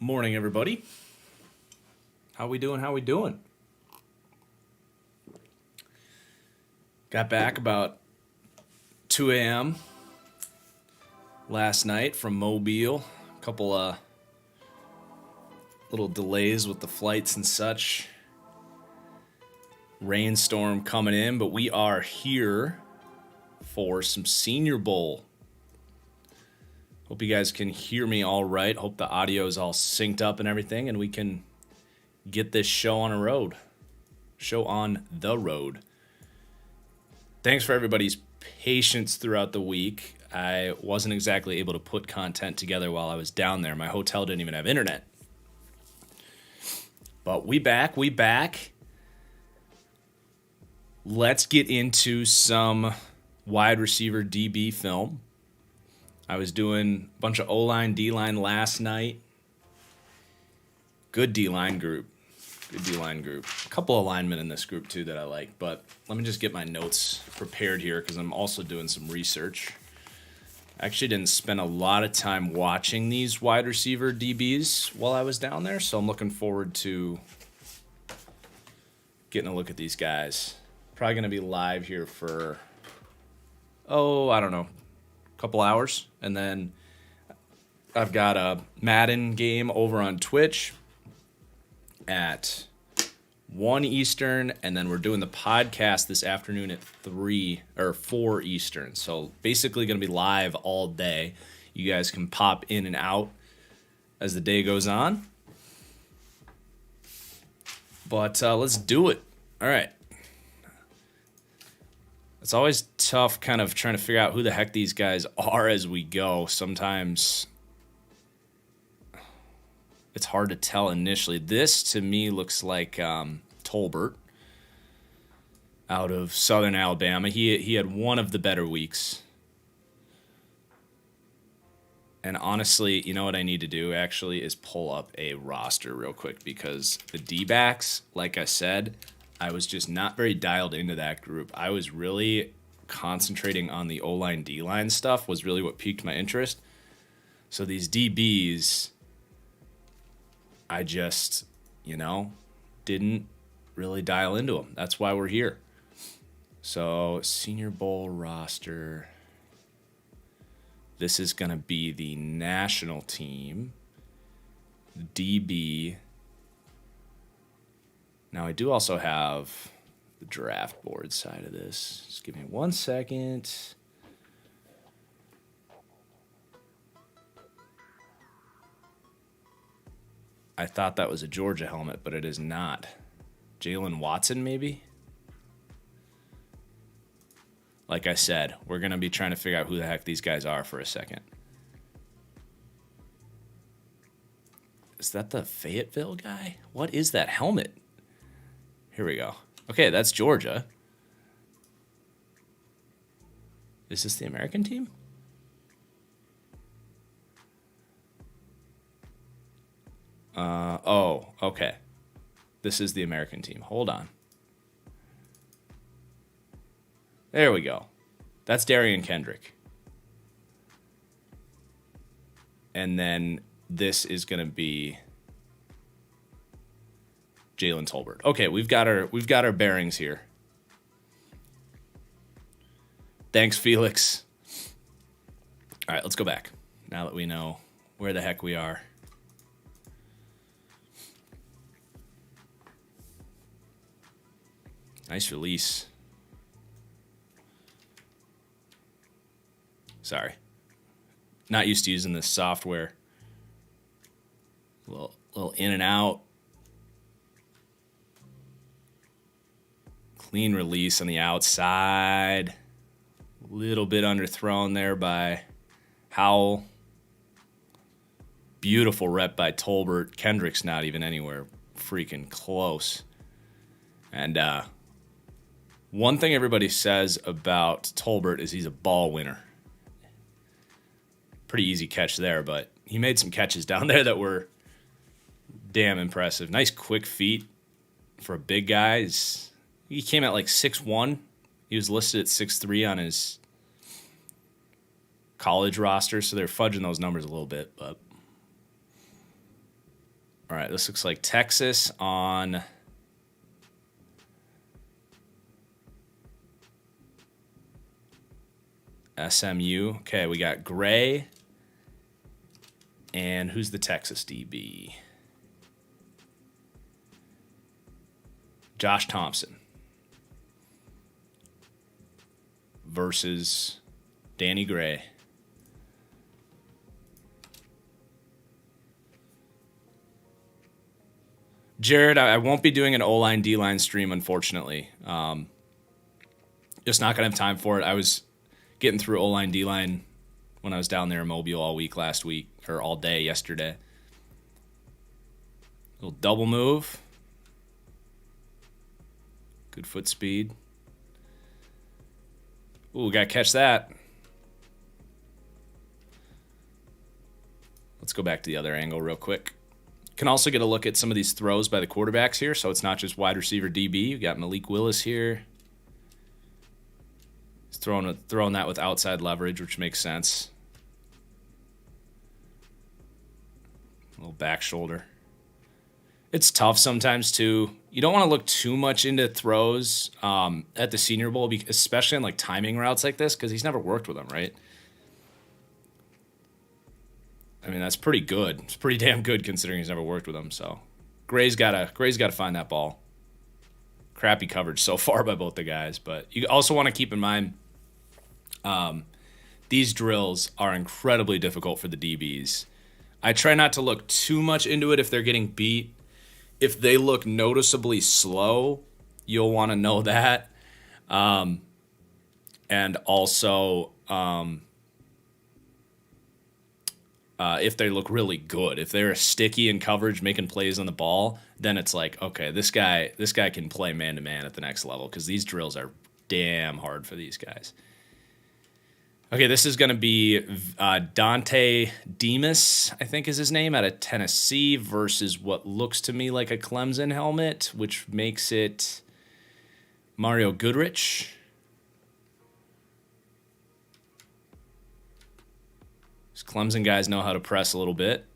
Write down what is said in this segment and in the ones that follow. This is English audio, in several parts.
Morning, everybody. How we doing? Got back about 2 a.m. last night from Mobile. A couple little delays with the flights and such. Rainstorm coming in, but we are here for some Senior Bowl. Hope you guys can hear me all right. Hope the audio is all synced up and everything, and we can get this show on the road. Thanks for everybody's patience throughout the week. I wasn't exactly able to put content together while I was down there. My hotel didn't even have internet. But we back. Let's get into some wide receiver DB film. I was doing a bunch of O-line, D-line last night. Good D-line group. A couple of linemen in this group, too, that I like. But let me just get my notes prepared here because I'm also doing some research. I actually didn't spend a lot of time watching these wide receiver DBs while I was down there, so I'm looking forward to getting a look at these guys. Probably going to be live here for, I don't know, a couple hours. And then I've got a Madden game over on Twitch at 1 Eastern, and then we're doing the podcast this afternoon at 4 Eastern. So basically going to be live all day. You guys can pop in and out as the day goes on. But let's do it. All right. It's always tough kind of trying to figure out who the heck these guys are as we go. Sometimes it's hard to tell initially. This, to me, looks like Tolbert out of Southern Alabama. He had one of the better weeks. And honestly, you know what I need to do, actually, is pull up a roster real quick because the D-backs, like I said, I was just not very dialed into that group. I was really concentrating on the O-line, D-line stuff was really what piqued my interest. So these DBs, I just, didn't really dial into them. That's why we're here. So Senior Bowl roster. This is going to be the national team. DB. Now, I do also have the draft board side of this. Just give me 1 second. I thought that was a Georgia helmet, but it is not. Jalen Watson, maybe? Like I said, we're going to be trying to figure out who the heck these guys are for a second. Is that the Fayetteville guy? What is that helmet? Here we go. Okay, that's Georgia. Is this the American team? Okay. This is the American team. Hold on. There we go. That's Darian Kendrick. And then this is going to be Jalen Tolbert. Okay, we've got our bearings here. Thanks, Felix. All right, let's go back. Now that we know where the heck we are. Nice release. Sorry. Not used to using this software. A little in and out. Clean release on the outside. A little bit underthrown there by Howell. Beautiful rep by Tolbert. Kendrick's not even anywhere freaking close. And one thing everybody says about Tolbert is he's a ball winner. Pretty easy catch there, but he made some catches down there that were damn impressive. Nice quick feet for a big guy. He came out like 6'1". He was listed at 6'3" on his college roster, so they're fudging those numbers a little bit, but All right, this looks like Texas on SMU. Okay, we got Gray. And who's the Texas DB? Josh Thompson versus Danny Gray. Jared, I won't be doing an O-line, D-line stream, unfortunately. Just not going to have time for it. I was getting through O-line, D-line when I was down there in Mobile all week last week, or all day yesterday. Little double move. Good foot speed. Ooh, got to catch that. Let's go back to the other angle real quick. Can also get a look at some of these throws by the quarterbacks here, so it's not just wide receiver DB. You got Malik Willis here. He's throwing that with outside leverage, which makes sense. A little back shoulder. It's tough sometimes, too. You don't want to look too much into throws at the Senior Bowl, especially on like timing routes like this, because he's never worked with them, right? I mean, that's pretty good. It's pretty damn good considering he's never worked with them. So Gray's gotta find that ball. Crappy coverage so far by both the guys, but you also want to keep in mind these drills are incredibly difficult for the DBs. I try not to look too much into it if they're getting beat. If they look noticeably slow, you'll want to know that. And also, if they look really good, if they're sticky in coverage, making plays on the ball, then it's like, okay, this guy can play man-to-man at the next level, because these drills are damn hard for these guys. Okay, this is going to be Dante Demas, I think is his name, out of Tennessee, versus what looks to me like a Clemson helmet, which makes it Mario Goodrich. These Clemson guys know how to press a little bit.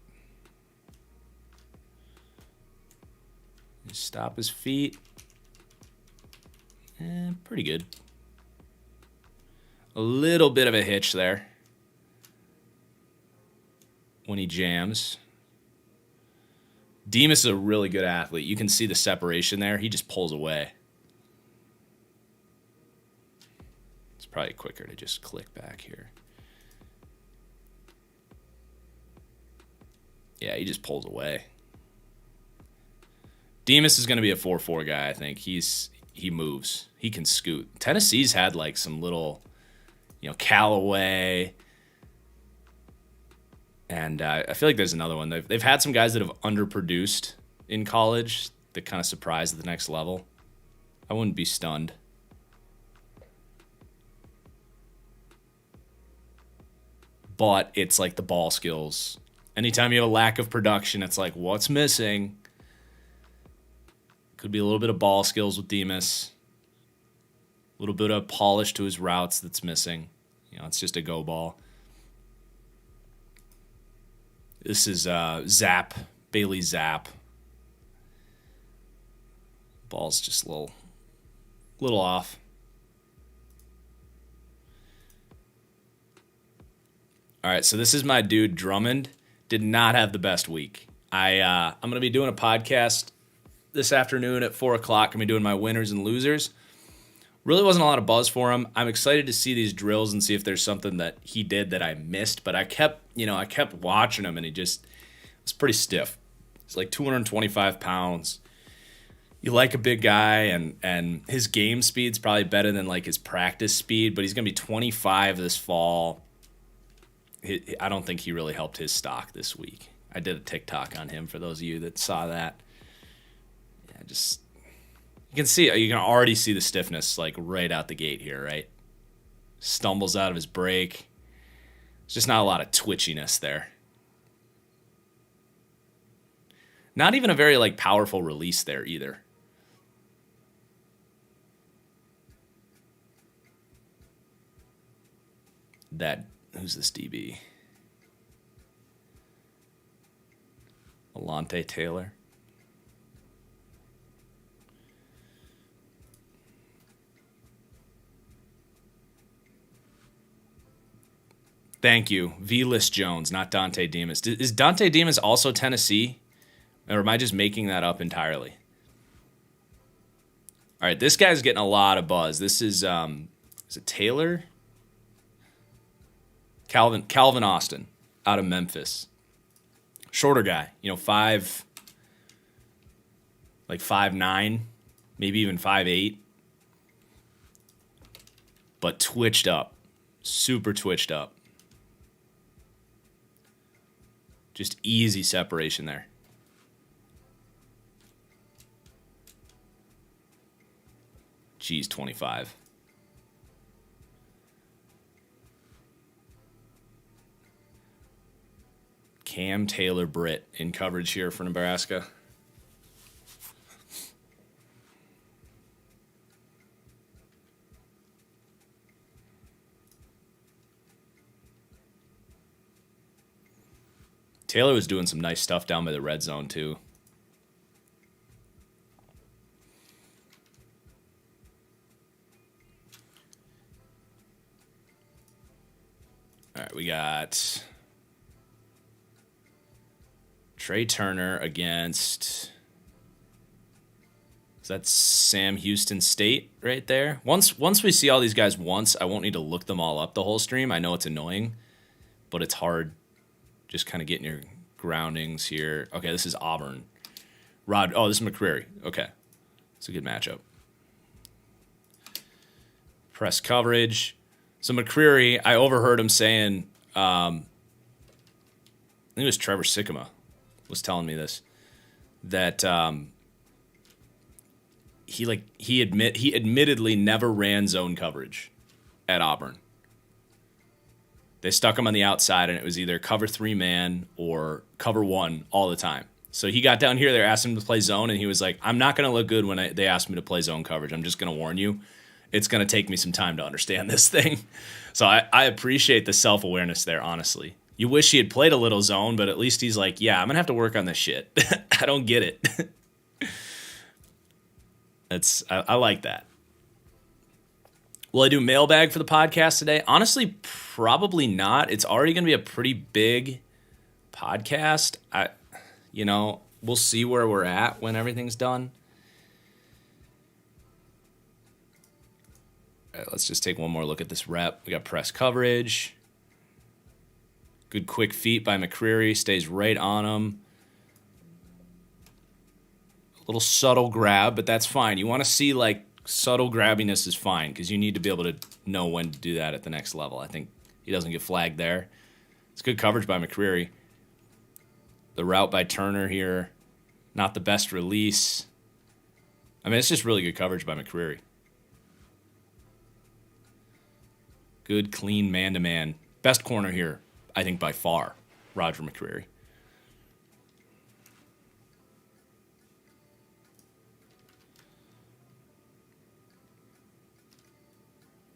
Stop his feet. Pretty good. A little bit of a hitch there when he jams. Demas is a really good athlete. You can see the separation there. He just pulls away. It's probably quicker to just click back here. Yeah, he just pulls away. Demas is going to be a 4-4 guy, I think. He moves. He can scoot. Tennessee's had like some little, Callaway. And I feel like there's another one. They've had some guys that have underproduced in college that kind of surprised at the next level. I wouldn't be stunned. But it's like the ball skills. Anytime you have a lack of production, it's like, what's missing? Could be a little bit of ball skills with Demas. A little bit of polish to his routes that's missing. It's just a go ball. This is Zapp, Bailey Zapp. Ball's just a little off. All right, so this is my dude Drummond. Did not have the best week. I'm going to be doing a podcast this afternoon at 4 o'clock. I'm going to be doing my winners and losers. Really wasn't a lot of buzz for him. I'm excited to see these drills and see if there's something that he did that I missed. But I kept watching him, and he just was pretty stiff. He's like 225 pounds. You like a big guy, and his game speed's probably better than like his practice speed. But he's going to be 25 this fall. I don't think he really helped his stock this week. I did a TikTok on him for those of you that saw that. Yeah, you can already see the stiffness like right out the gate here, right? Stumbles out of his break. There's just not a lot of twitchiness there. Not even a very like powerful release there either. Who's this DB? Alante Taylor. Thank you. V-List Jones, not Dante Demas. Is Dante Demas also Tennessee? Or am I just making that up entirely? All right, this guy's getting a lot of buzz. This is it Taylor? Calvin Austin out of Memphis. Shorter guy, 5'9", maybe even 5'8", but twitched up, super twitched up. Just easy separation there. Geez, 25. Cam Taylor Britt in coverage here for Nebraska. Taylor was doing some nice stuff down by the red zone, too. All right, we got Trey Turner against... Is that Sam Houston State right there? Once we see all these guys once, I won't need to look them all up the whole stream. I know it's annoying, but it's hard just kind of getting your groundings here. Okay, this is Auburn. This is McCreary. Okay, it's a good matchup. Press coverage. So McCreary, I overheard him saying, I think it was Trevor Sikkema was telling me this, that he admittedly never ran zone coverage at Auburn. They stuck him on the outside, and it was either cover 3 man or cover 1 all the time. So he got down here, they asked him to play zone, and he was like, I'm not going to look good when they ask me to play zone coverage. I'm just going to warn you. It's going to take me some time to understand this thing. So I appreciate the self-awareness there, honestly. You wish he had played a little zone, but at least he's like, yeah, I'm going to have to work on this shit. I don't get it. I like that. Will I do mailbag for the podcast today? Honestly, probably not. It's already going to be a pretty big podcast. We'll see where we're at when everything's done. All right, let's just take one more look at this rep. We got press coverage. Good quick feet by McCreary. Stays right on him. A little subtle grab, but that's fine. You want to see, subtle grabbiness is fine because you need to be able to know when to do that at the next level. I think he doesn't get flagged there. It's good coverage by McCreary. The route by Turner here, not the best release. I mean, it's just really good coverage by McCreary. Good, clean man-to-man. Best corner here, I think, by far, Roger McCreary.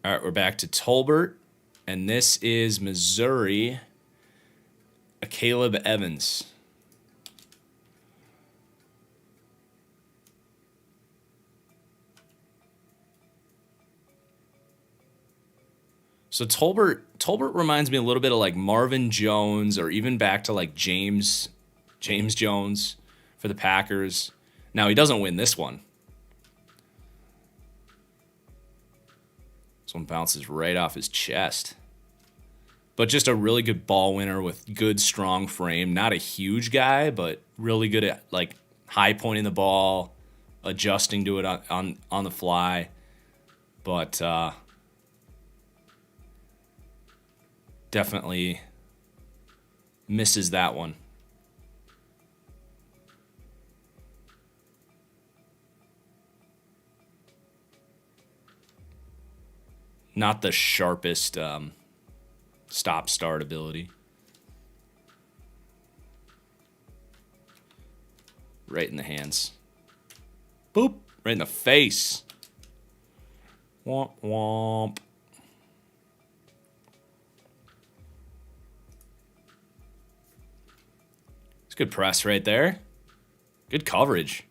All right, we're back to Tolbert, and this is Missouri, Caleb Evans. So Tolbert reminds me a little bit of like Marvin Jones, or even back to like James Jones for the Packers. Now he doesn't win this one. This one bounces right off his chest. But just a really good ball winner with good, strong frame. Not a huge guy, but really good at like high pointing the ball, adjusting to it on the fly. But definitely misses that one. Not the sharpest stop-start ability. Right in the hands. Boop. Right in the face. Womp womp. It's good press right there. Good coverage.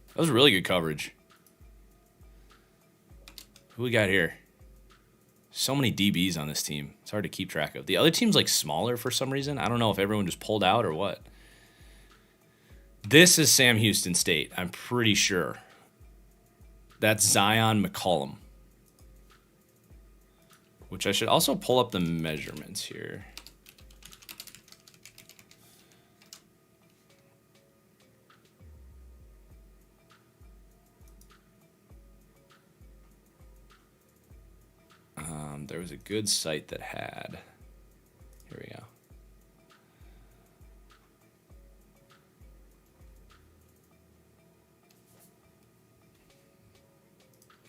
That was really good coverage. Who we got here? So many DBs on this team. It's hard to keep track of. The other team's like smaller for some reason. I don't know if everyone just pulled out or what. This is Sam Houston State, I'm pretty sure. That's Zion McCollum. Which I should also pull up the measurements here. There was a good site that had. Here we go.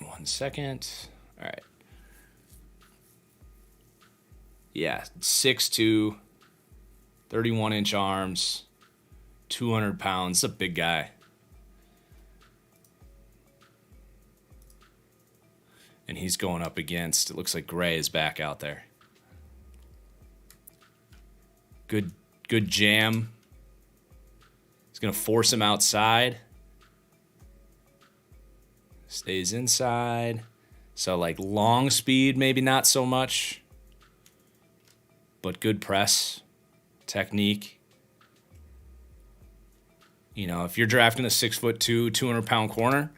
1 second. All right. Yeah, 6'2", 31-inch arms, 200 pounds. That's a big guy. And he's going up against, it looks like Gray is back out there. Good jam. He's going to force him outside. Stays inside. So like long speed, maybe not so much. But good press technique. You know, if you're drafting a 6'2", 200-pound corner,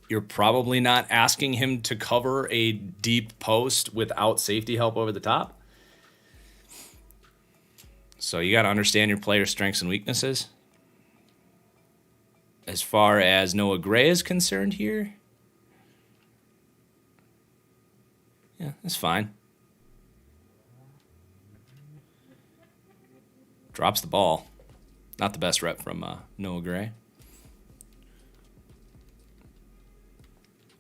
you're probably not asking him to cover a deep post without safety help over the top. So you got to understand your player's strengths and weaknesses. As far as Noah Gray is concerned here, yeah, that's fine. Drops the ball. Not the best rep from Noah Gray.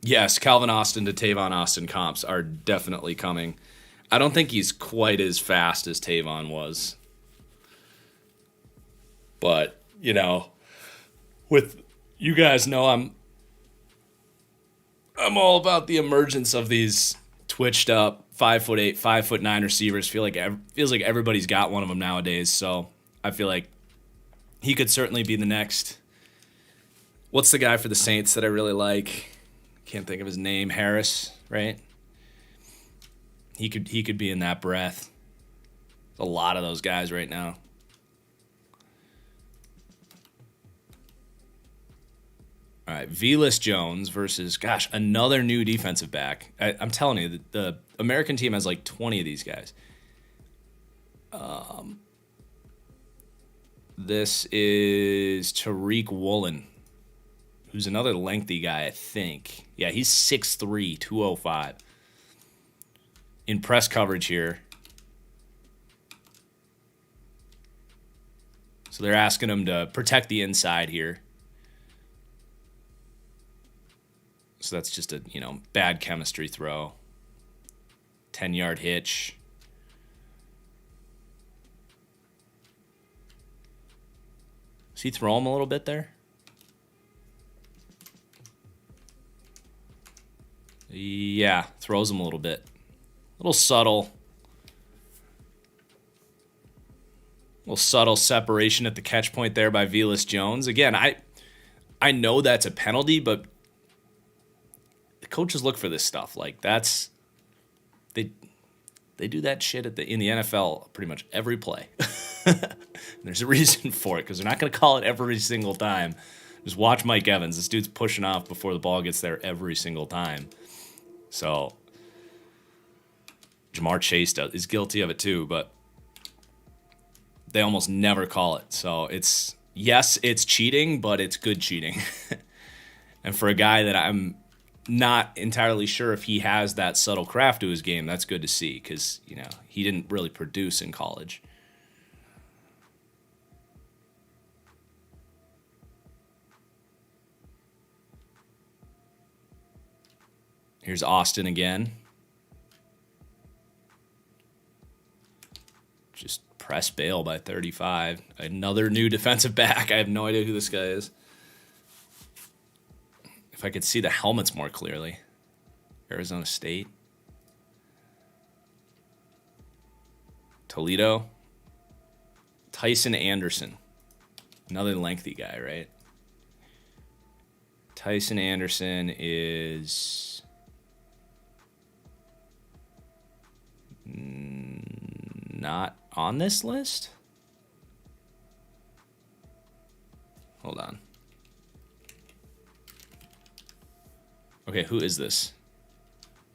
Yes, Calvin Austin to Tavon Austin comps are definitely coming. I don't think he's quite as fast as Tavon was. But, you know, with you guys know I'm all about the emergence of these twitched up 5'8", 5'9" receivers. Feels like everybody's got one of them nowadays. So I feel like he could certainly be the next. What's the guy for the Saints that I really like? Can't think of his name. Harris, right? He could be in that breath. A lot of those guys right now. All right, Velus Jones versus, gosh, another new defensive back. I'm telling you, the American team has like 20 of these guys. This is Tariq Woolen, who's another lengthy guy, I think. Yeah, he's 6'3", 205. In press coverage here. So they're asking him to protect the inside here. So that's just a, bad chemistry throw. 10-yard hitch. Does he throw him a little bit there? Yeah, throws him a little bit. A little subtle. Little subtle separation at the catch point there by Velus Jones. Again, I know that's a penalty, but the coaches look for this stuff. Like they do that shit in the NFL pretty much every play. There's a reason for it because they're not going to call it every single time. Just watch Mike Evans. This dude's pushing off before the ball gets there every single time. So Jamar Chase is guilty of it too, but they almost never call it. So it's cheating, but it's good cheating. And for a guy that I'm not entirely sure if he has that subtle craft to his game, that's good to see because, he didn't really produce in college. Here's Austin again. Just press bail by 35. Another new defensive back. I have no idea who this guy is. If I could see the helmets more clearly. Arizona State. Toledo. Tyson Anderson. Another lengthy guy, right? Tyson Anderson is not on this list. Hold on. Okay, who is this?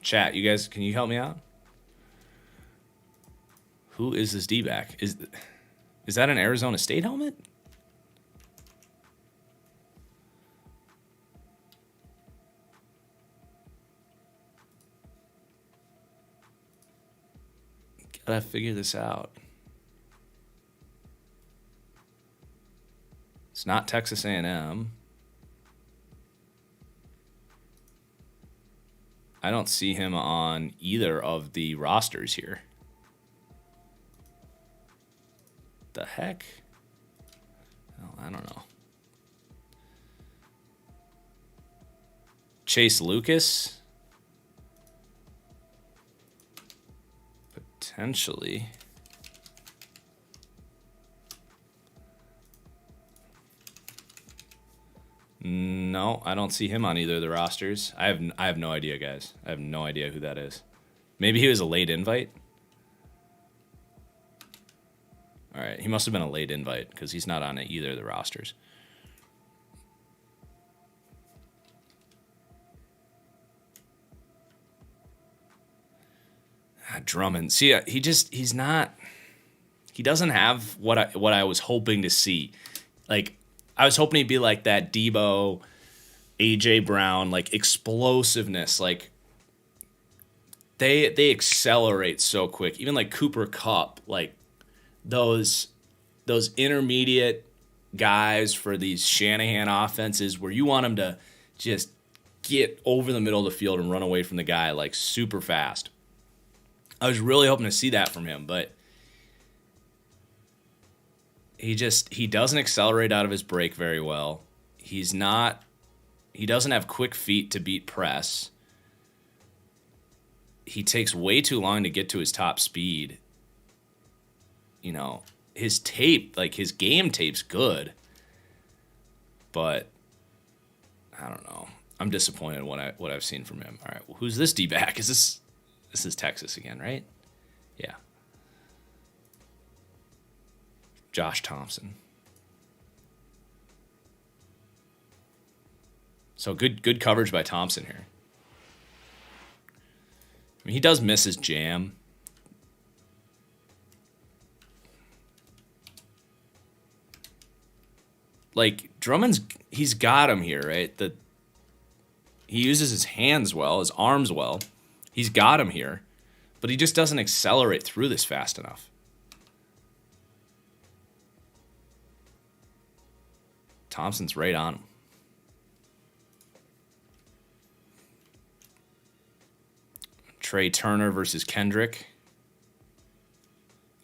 Chat, you guys, can you help me out? Who is this D-back? Is that an Arizona State helmet? Gotta figure this out. It's not Texas A&M. I don't see him on either of the rosters here. The heck? Oh, I don't know. Chase Lucas? Potentially. No, I don't see him on either of the rosters. I have no idea, guys. I have no idea who that is. Maybe he was a late invite. All right, he must have been a late invite because he's not on either of the rosters. Drummond. See, he's not. He doesn't have what I was hoping to see. Like, I was hoping he'd be like that Debo, AJ Brown, like explosiveness. Like they accelerate so quick. Even like Cooper Kupp, like those intermediate guys for these Shanahan offenses where you want them to just get over the middle of the field and run away from the guy like super fast. I was really hoping to see that from him, but he doesn't accelerate out of his break very well. He doesn't have quick feet to beat press. He takes way too long to get to his top speed. You know, his tape, like his game tape's good, but I don't know. I'm disappointed in what I've seen from him. All right, well, who's this D-back? This is Texas again, right? Yeah. Josh Thompson. So good coverage by Thompson here. I mean, he does miss his jam. Like he's got him here, right? He uses his hands well, his arms well. He's got him here, but he just doesn't accelerate through this fast enough. Thompson's right on him. Trey Turner versus Kendrick.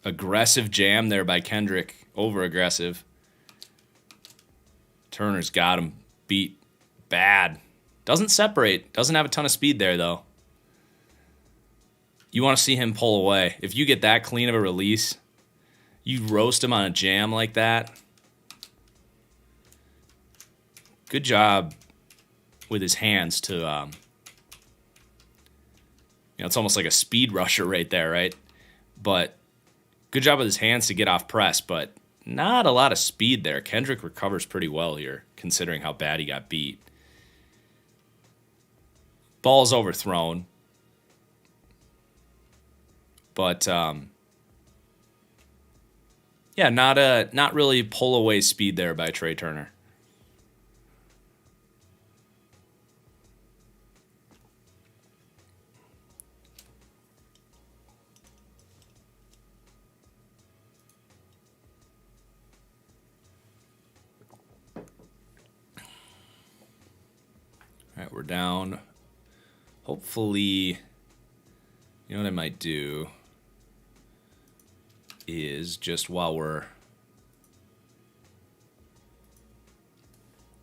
Aggressive jam there by Kendrick. Over aggressive. Turner's got him beat bad. Doesn't separate. Doesn't have a ton of speed there, though. You want to see him pull away. If you get that clean of a release, you roast him on a jam like that. Good job with his hands to, it's almost like a speed rusher right there, right? But good job with his hands to get off press, but not a lot of speed there. Kendrick recovers pretty well here, considering how bad he got beat. Ball's overthrown. But, yeah, not really pull away speed there by Trey Turner. All right, we're down. Hopefully, you know what I might do is just while we're...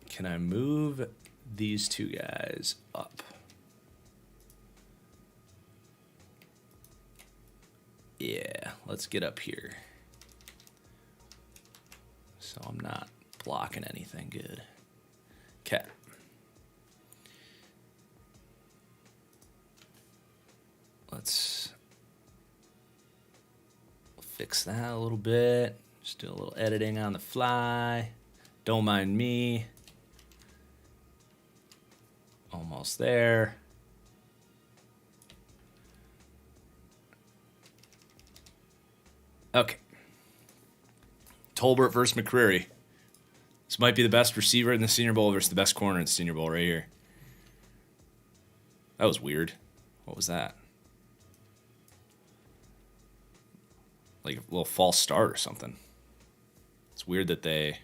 Can I move these two guys up? Yeah, let's get up here. So I'm not blocking anything good. Okay. Let's fix that a little bit. Just do a little editing on the fly. Don't mind me. Almost there. Okay. Tolbert versus McCreary. This might be the best receiver in the Senior Bowl versus the best corner in the Senior Bowl right here. That was weird. What was that? Like a little false start or something. It's weird that they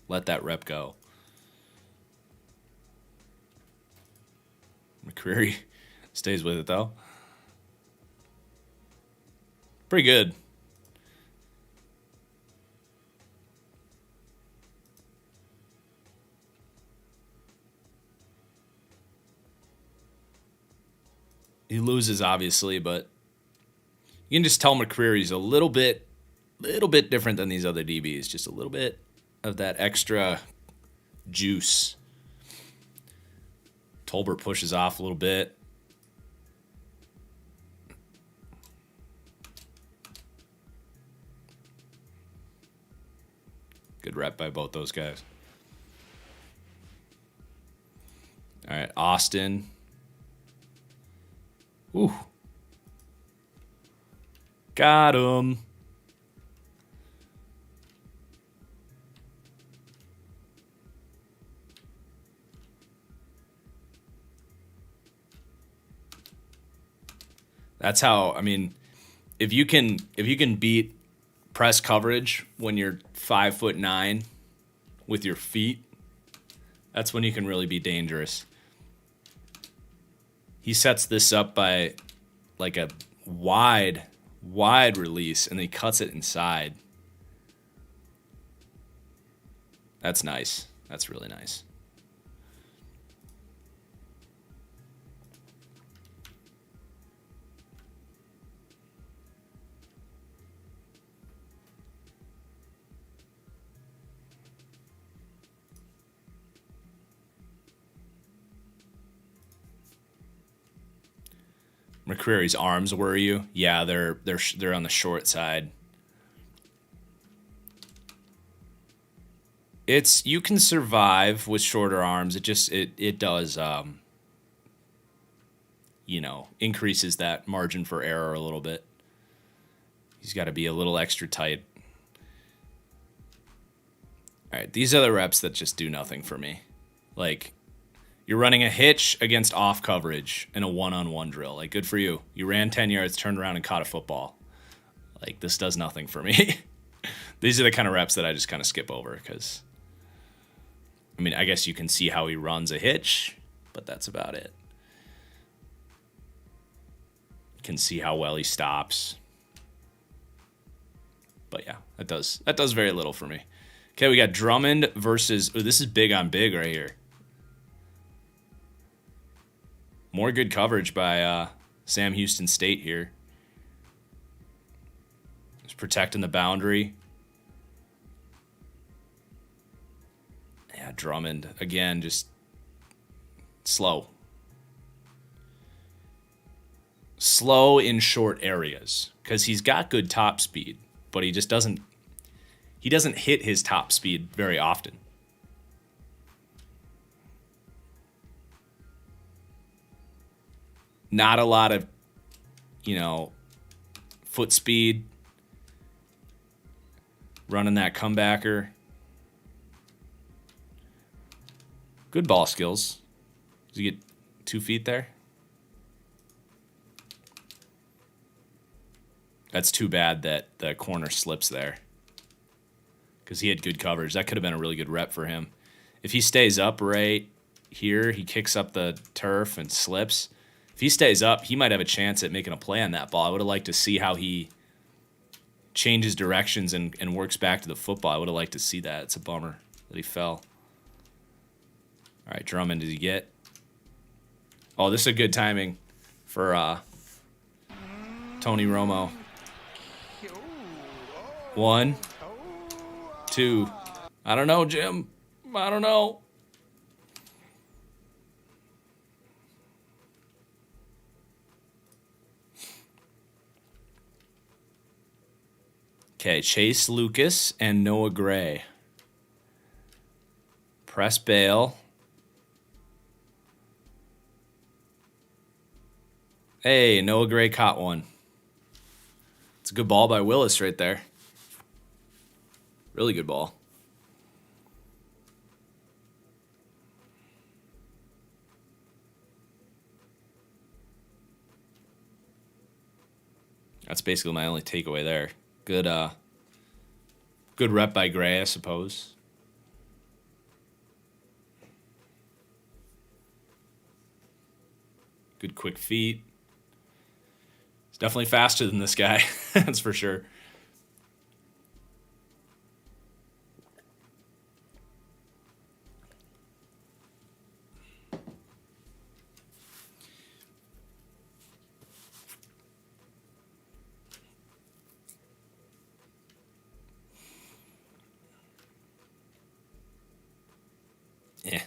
let that rep go. McCreary stays with it, though. Pretty good. He loses, obviously, but you can just tell McCreary's a little bit different than these other DBs. Just a little bit of that extra juice. Tolbert pushes off a little bit. Good rep by both those guys. All right, Austin. Ooh. Got him. That's how, I mean, if you can beat press coverage when you're 5'9" with your feet, that's when you can really be dangerous. He sets this up by like a wide release, and then he cuts it inside. That's nice. That's really nice. McCreary's arms worry you? Yeah, they're on the short side. You can survive with shorter arms. It does increases that margin for error a little bit. He's got to be a little extra tight. All right, these are the reps that just do nothing for me. Like, you're running a hitch against off coverage in a one-on-one drill. Like, good for you. You ran 10 yards, turned around, and caught a football. Like, this does nothing for me. These are the kind of reps that I just kind of skip over because, I mean, I guess you can see how he runs a hitch, but that's about it. You can see how well he stops. But yeah, that does very little for me. Okay, we got Drummond versus, this is big on big right here. More good coverage by Sam Houston State here. Just protecting the boundary. Yeah, Drummond, again, just slow. Slow in short areas because he's got good top speed, but he just doesn't hit his top speed very often. Not a lot of, foot speed. Running that comebacker. Good ball skills. Does he get 2 feet there? That's too bad that the corner slips there. Because he had good coverage. That could have been a really good rep for him. If he stays up right here, he kicks up the turf and slips. If he stays up, he might have a chance at making a play on that ball. I would have liked to see how he changes directions and works back to the football. I would have liked to see that. It's a bummer that he fell. All right, Drummond, did he get? Oh, this is a good timing for Tony Romo. 1, 2. I don't know, Jim. I don't know. Okay, Chase Lucas and Noah Gray. Press bail. Hey, Noah Gray caught one. It's a good ball by Willis right there. Really good ball. That's basically my only takeaway there. Good good rep by Gray, I suppose. Good quick feet. He's definitely faster than this guy. That's for sure. Yeah.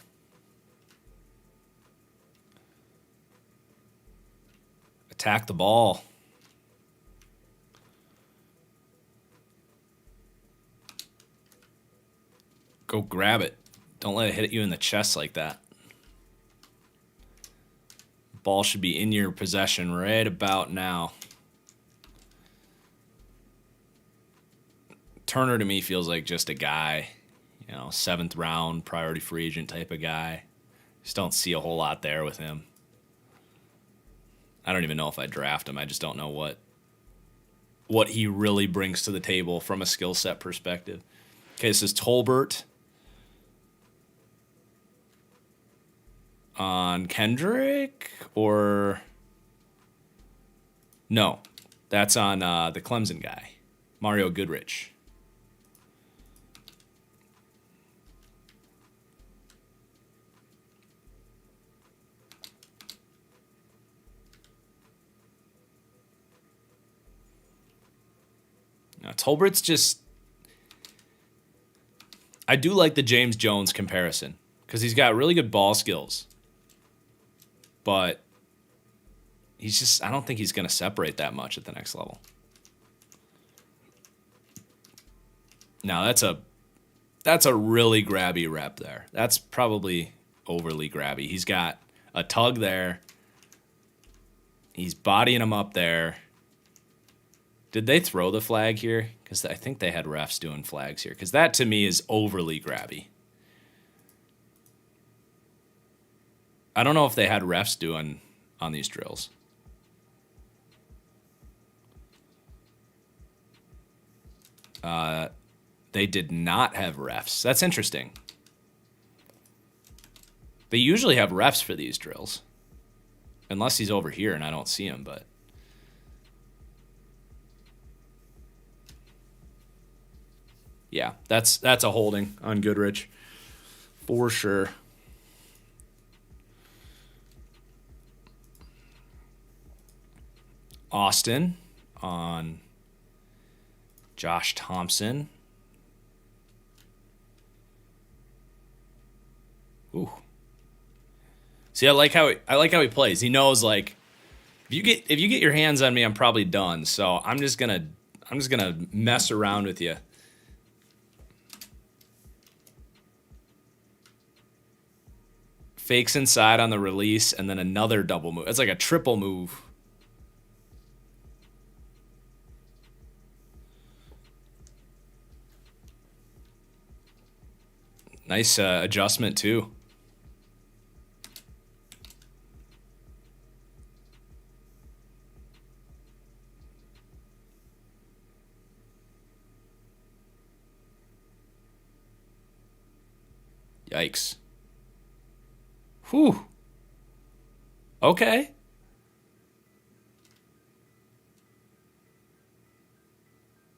Attack the ball. Go grab it. Don't let it hit you in the chest like that. Ball should be in your possession right about now. Turner to me feels like just a guy, 7th round, priority free agent type of guy. Just don't see a whole lot there with him. I don't even know if I draft him. I just don't know what he really brings to the table from a skill set perspective. Okay, this is Tolbert on Kendrick, or no, that's on the Clemson guy, Mario Goodrich. Now, Tolbert's just... I do like the James Jones comparison because he's got really good ball skills. But he's just... I don't think he's going to separate that much at the next level. Now, that's a really grabby rep there. That's probably overly grabby. He's got a tug there. He's bodying him up there. Did they throw the flag here? Because I think they had refs doing flags here. Because that, to me, is overly grabby. I don't know if they had refs doing on these drills. They did not have refs. That's interesting. They usually have refs for these drills. Unless he's over here and I don't see him, but... Yeah, that's a holding on Goodrich for sure. Austin on Josh Thompson. Ooh. See, I like how he plays. He knows, like, if you get your hands on me, I'm probably done. So I'm just gonna mess around with you. Fakes inside on the release, and then another double move. It's like a triple move. Nice adjustment, too. Yikes. Whew. Okay.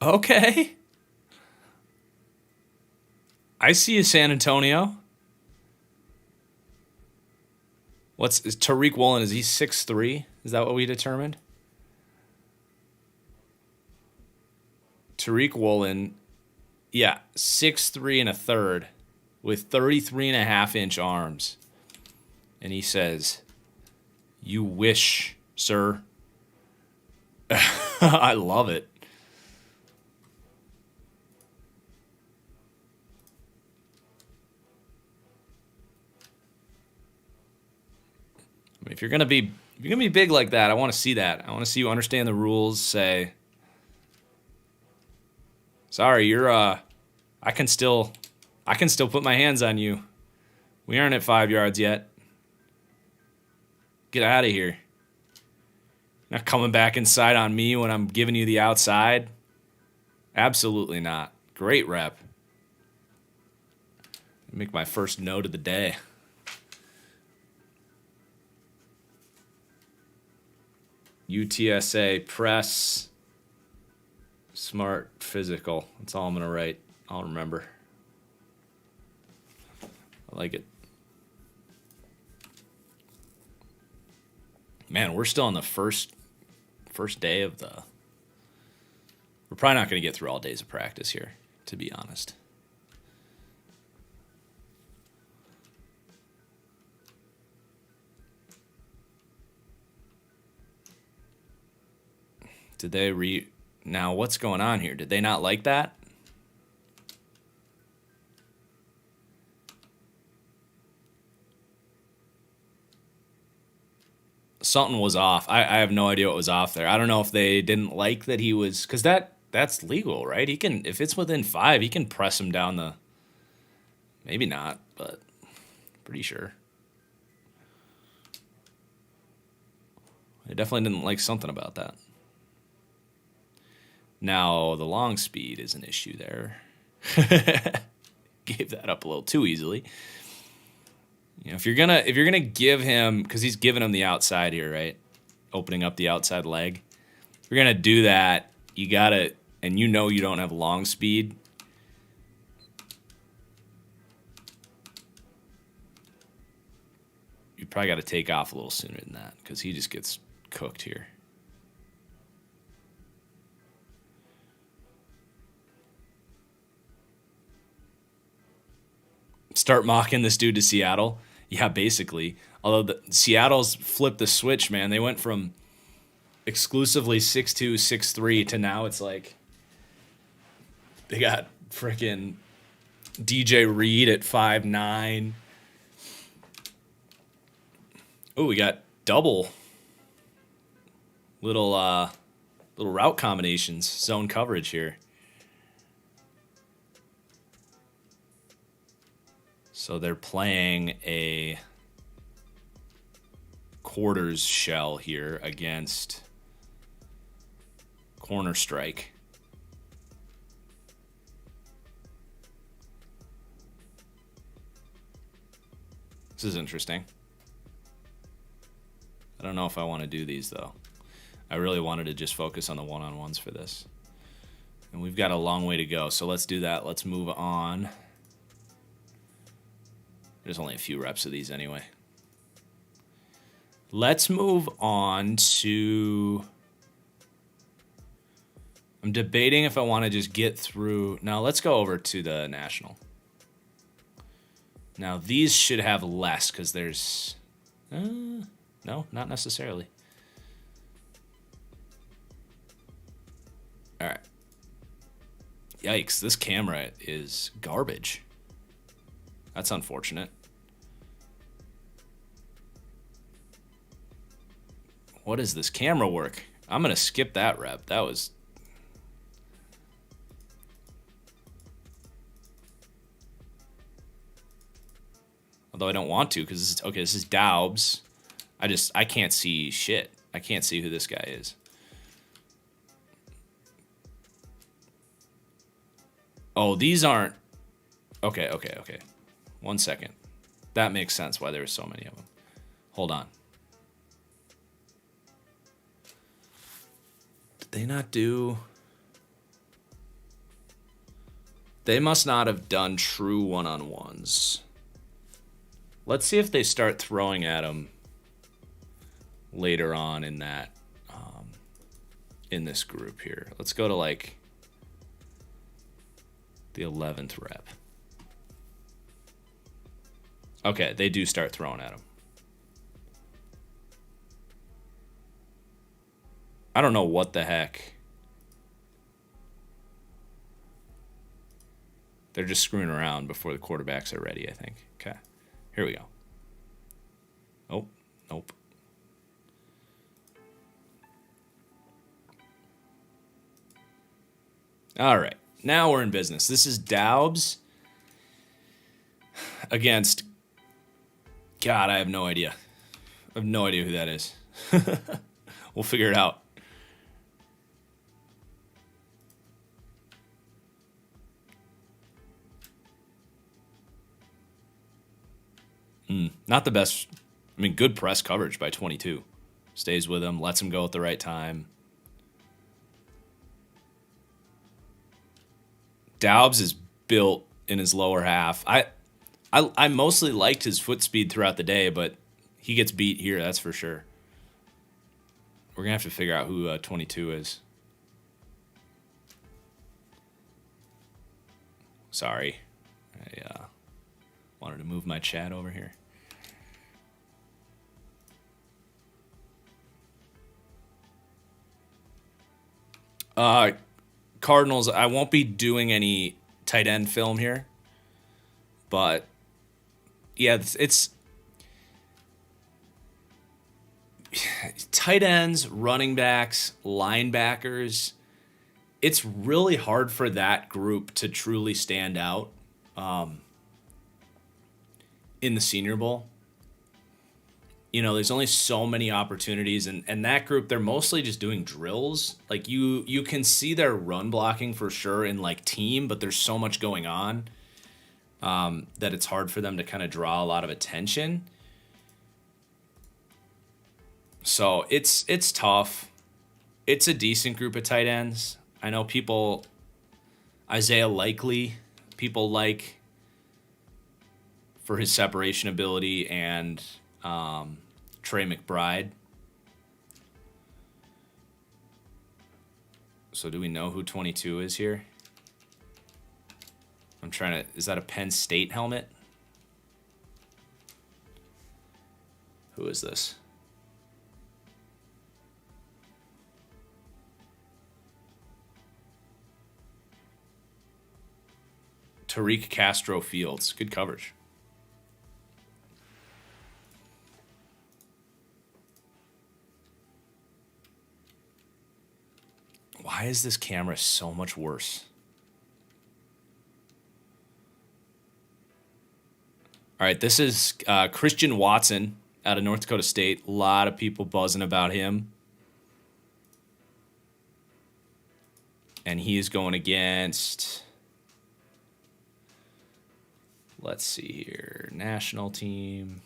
Okay. I see you, San Antonio. Is Tariq Woolen? Is he 6'3"? Is that what we determined? Tariq Woolen Yeah, 6'3" and a third with 33.5-inch arms. And he says, "You wish, sir." I love it. I mean, if you're gonna be big like that, I want to see that. I want to see you understand the rules. Say, "Sorry, you're I can still put my hands on you. We aren't at 5 yards yet. Get out of here. Not coming back inside on me when I'm giving you the outside." Absolutely not. Great rep. Make my first note of the day. UTSA press smart physical. That's all I'm going to write. I'll remember. I like it. Man, we're still on the first day of the... We're probably not going to get through all days of practice here, to be honest. Did they Now, what's going on here? Did they not like that? Something was off. I have no idea what was off there. I don't know if they didn't like that he was... Because that's legal, right? He can... If it's within 5, he can press him down the... Maybe not, but pretty sure. They definitely didn't like something about that. Now, the long speed is an issue there. Gave that up a little too easily. You know, if you're gonna give him, because he's giving him the outside here, right? Opening up the outside leg. If you're gonna do that, you gotta, and you know you don't have long speed. You probably got to take off a little sooner than that, because he just gets cooked here. Start mocking this dude to Seattle. Yeah, basically. Although Seattle's flipped the switch, man. They went from exclusively 6'2", 6'3" to now it's like they got freaking DJ Reed at 5'9". Oh, we got double little route combinations, zone coverage here. So they're playing a quarters shell here against corner strike. This is interesting. I don't know if I want to do these, though. I really wanted to just focus on the one-on-ones for this. And we've got a long way to go, so let's do that. Let's move on. There's only a few reps of these anyway. Let's move on to... I'm debating if I want to just get through... Now, let's go over to the National. Now, these should have less because there's... no, not necessarily. All right. Yikes, this camera is garbage. That's unfortunate. What is this camera work? I'm going to skip that rep. That was... Although I don't want to because this is... Okay, this is Daubs. I can't see shit. I can't see who this guy is. Oh, these aren't... Okay. 1 second. That makes sense why there are so many of them. Hold on. Did they not do... They must not have done true one-on-ones. Let's see if they start throwing at him later on in that, in this group here. Let's go to, like, The 11th rep. Okay, they do start throwing at him. I don't know what the heck. They're just screwing around before the quarterbacks are ready, I think. Okay, here we go. Oh, nope. All right, now we're in business. This is Daubs against... God, I have no idea. I have no idea who that is. We'll figure it out. Not the best. I mean, good press coverage by 22. Stays with him, lets him go at the right time. Daubs is built in his lower half. I mostly liked his foot speed throughout the day, but he gets beat here, that's for sure. We're going to have to figure out who 22 is. Sorry. I wanted to move my chat over here. Cardinals, I won't be doing any tight end film here. But, yeah, it's tight ends, running backs, linebackers. It's really hard for that group to truly stand out in the Senior Bowl. You know, there's only so many opportunities, and that group, they're mostly just doing drills. Like, you can see their run blocking for sure in, like, team, but there's so much going on that it's hard for them to kind of draw a lot of attention. So it's tough. It's a decent group of tight ends. I know people, Isaiah Likely, people like for his separation ability, and Trey McBride. So do we know who 22 is here? I'm trying to... Is that a Penn State helmet? Who is this? Tariq Castro Fields. Good coverage. Why is this camera so much worse? All right, this is Christian Watson out of North Dakota State. A lot of people buzzing about him. And he is going against... Let's see here. National team.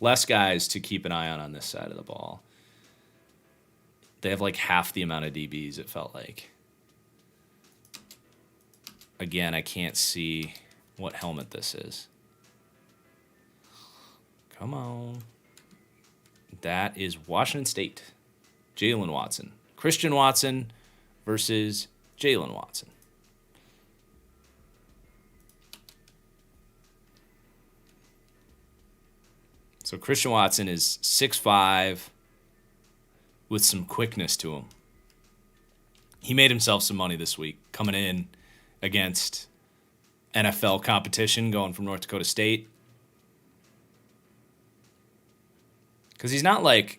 Less guys to keep an eye on this side of the ball. They have like half the amount of DBs, it felt like. Again, I can't see what helmet this is. Come on. That is Washington State. Jalen Watson. Christian Watson versus Jalen Watson. So Christian Watson is 6'5", with some quickness to him. He made himself some money this week, coming in against NFL competition, going from North Dakota State. Because he's not like,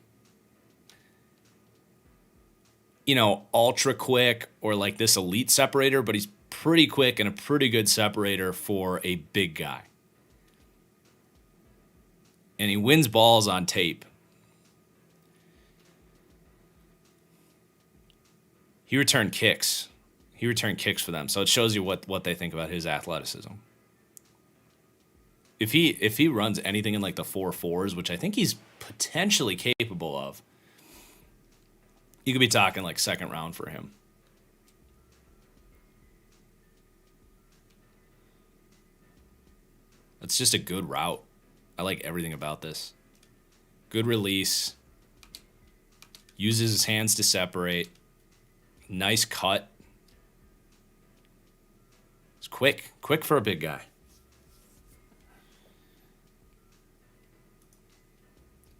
you know, ultra quick or like this elite separator, but he's pretty quick and a pretty good separator for a big guy. And he wins balls on tape. He returned kicks. He returned kicks for them. So it shows you what they think about his athleticism. If he runs anything in like the 4.4s, which I think he's potentially capable of, you could be talking like second round for him. It's just a good route. I like everything about this. Good release. Uses his hands to separate. Nice cut. His quick for a big guy.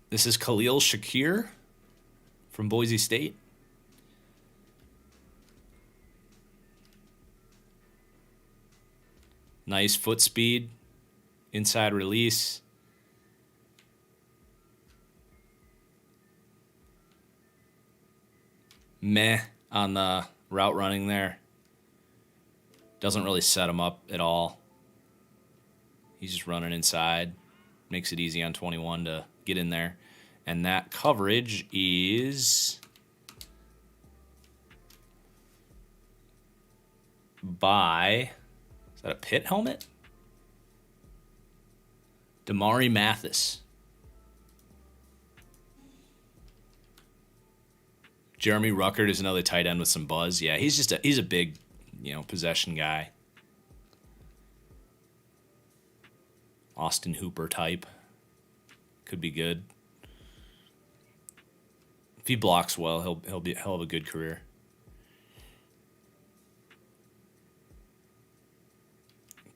This is Khalil Shakir from Boise State. Nice foot speed, inside release. Meh on the route running there. Doesn't really set him up at all. He's just running inside. Makes it easy on 21 to get in there. And that coverage is by, is that a Pitt helmet? Damari Mathis. Jeremy Ruckert is another tight end with some buzz. Yeah, he's a big, possession guy. Austin Hooper type. Could be good. If he blocks well, he'll have a good career.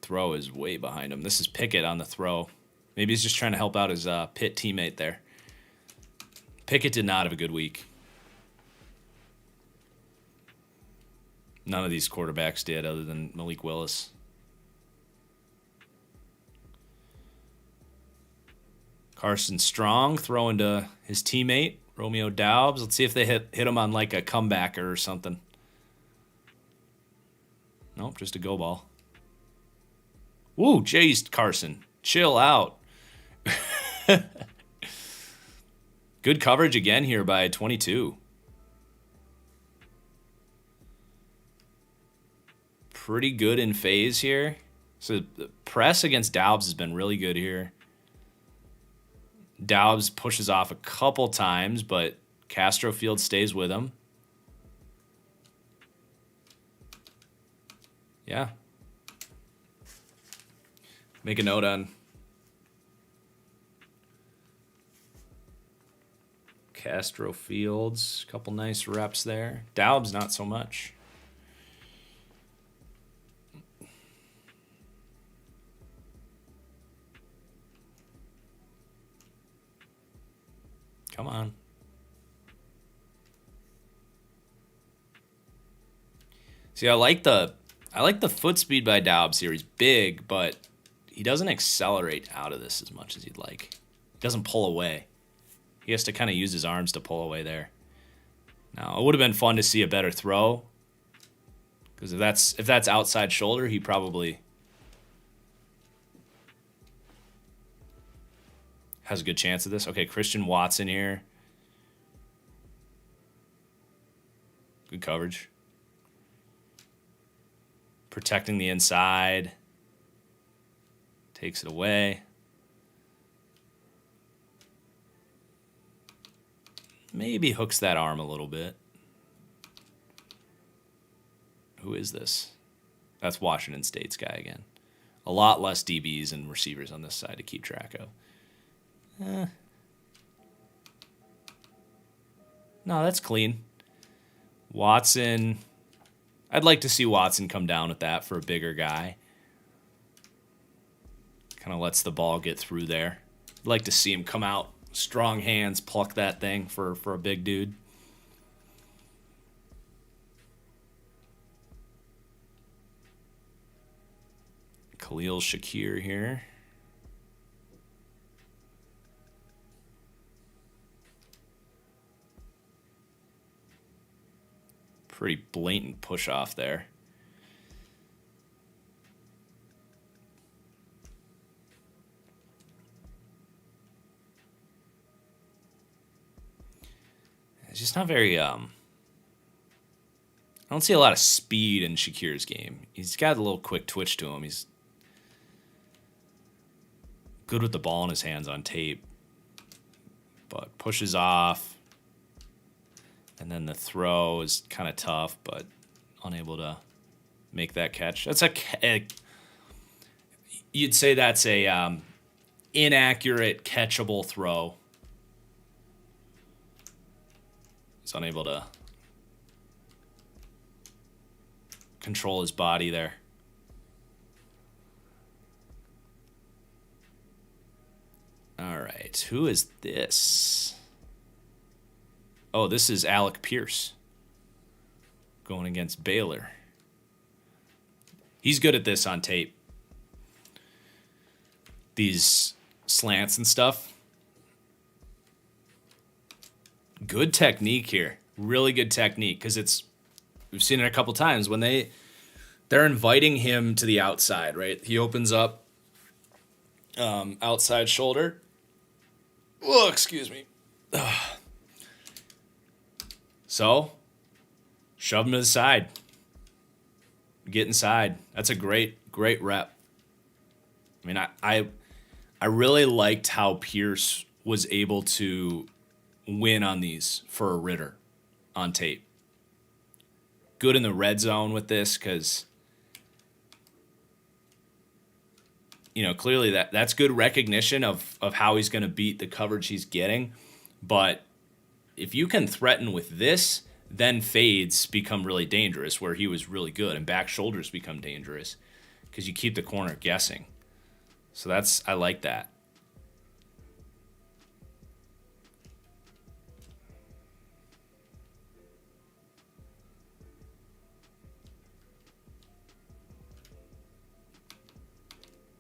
Throw is way behind him. This is Pickett on the throw. Maybe he's just trying to help out his Pitt teammate there. Pickett did not have a good week. None of these quarterbacks did other than Malik Willis. Carson Strong throwing to his teammate, Romeo Doubs. Let's see if they hit him on like a comebacker or something. Nope, just a go ball. Woo, jeez, Carson. Chill out. Good coverage again here by 22. Pretty good in phase here. So the press against Doubs has been really good here. Doubs pushes off a couple times, but Castrofield stays with him. Yeah. Make a note on Castrofields. A couple nice reps there. Doubs, not so much. Come on. See, I like the foot speed by Doubs here. He's big, but he doesn't accelerate out of this as much as you'd like. He doesn't pull away. He has to kind of use his arms to pull away there. Now, it would have been fun to see a better throw. Because if that's outside shoulder, he probably has a good chance of this. Okay, Christian Watson here. Good coverage. Protecting the inside. Takes it away. Maybe hooks that arm a little bit. Who is this? That's Washington State's guy again. A lot less DBs and receivers on this side to keep track of. No, that's clean. Watson. I'd like to see Watson come down with that for a bigger guy. Kind of lets the ball get through there. I'd like to see him come out, strong hands, pluck that thing for a big dude. Khalil Shakir here. Pretty blatant push off there. It's just not very I don't see a lot of speed in Shakir's game. He's got a little quick twitch to him. He's good with the ball in his hands on tape. But pushes off. And then the throw is kind of tough, but unable to make that catch. That's you'd say that's a inaccurate catchable throw. He's unable to control his body there. right. Who is this? Oh, this is Alec Pierce going against Baylor. He's good at this on tape. These slants and stuff. Good technique here. Really good technique, because we've seen it a couple times when they're inviting him to the outside, right? He opens up outside shoulder. Oh, excuse me. Ugh. So, shove him to the side. Get inside. That's a great rep. I mean, I really liked how Pierce was able to win on these for a Ritter on tape. Good in the red zone with this, because clearly that's good recognition of how he's going to beat the coverage he's getting. But if you can threaten with this, then fades become really dangerous, where he was really good, and back shoulders become dangerous because you keep the corner guessing. So I like that.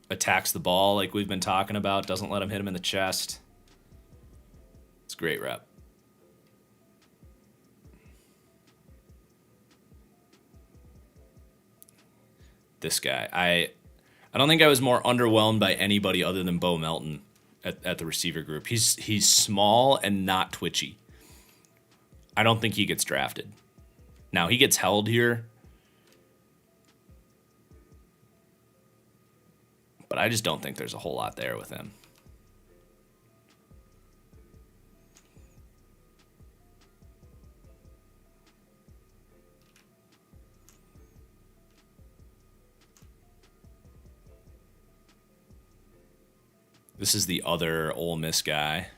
Attacks the ball like we've been talking about, doesn't let him hit him in the chest. It's a great rep. This guy, I don't think I was more underwhelmed by anybody other than Bo Melton at the receiver group. He's small and not twitchy. I don't think he gets drafted. Now, he gets held here, but I just don't think there's a whole lot there with him. This is the other Ole Miss guy.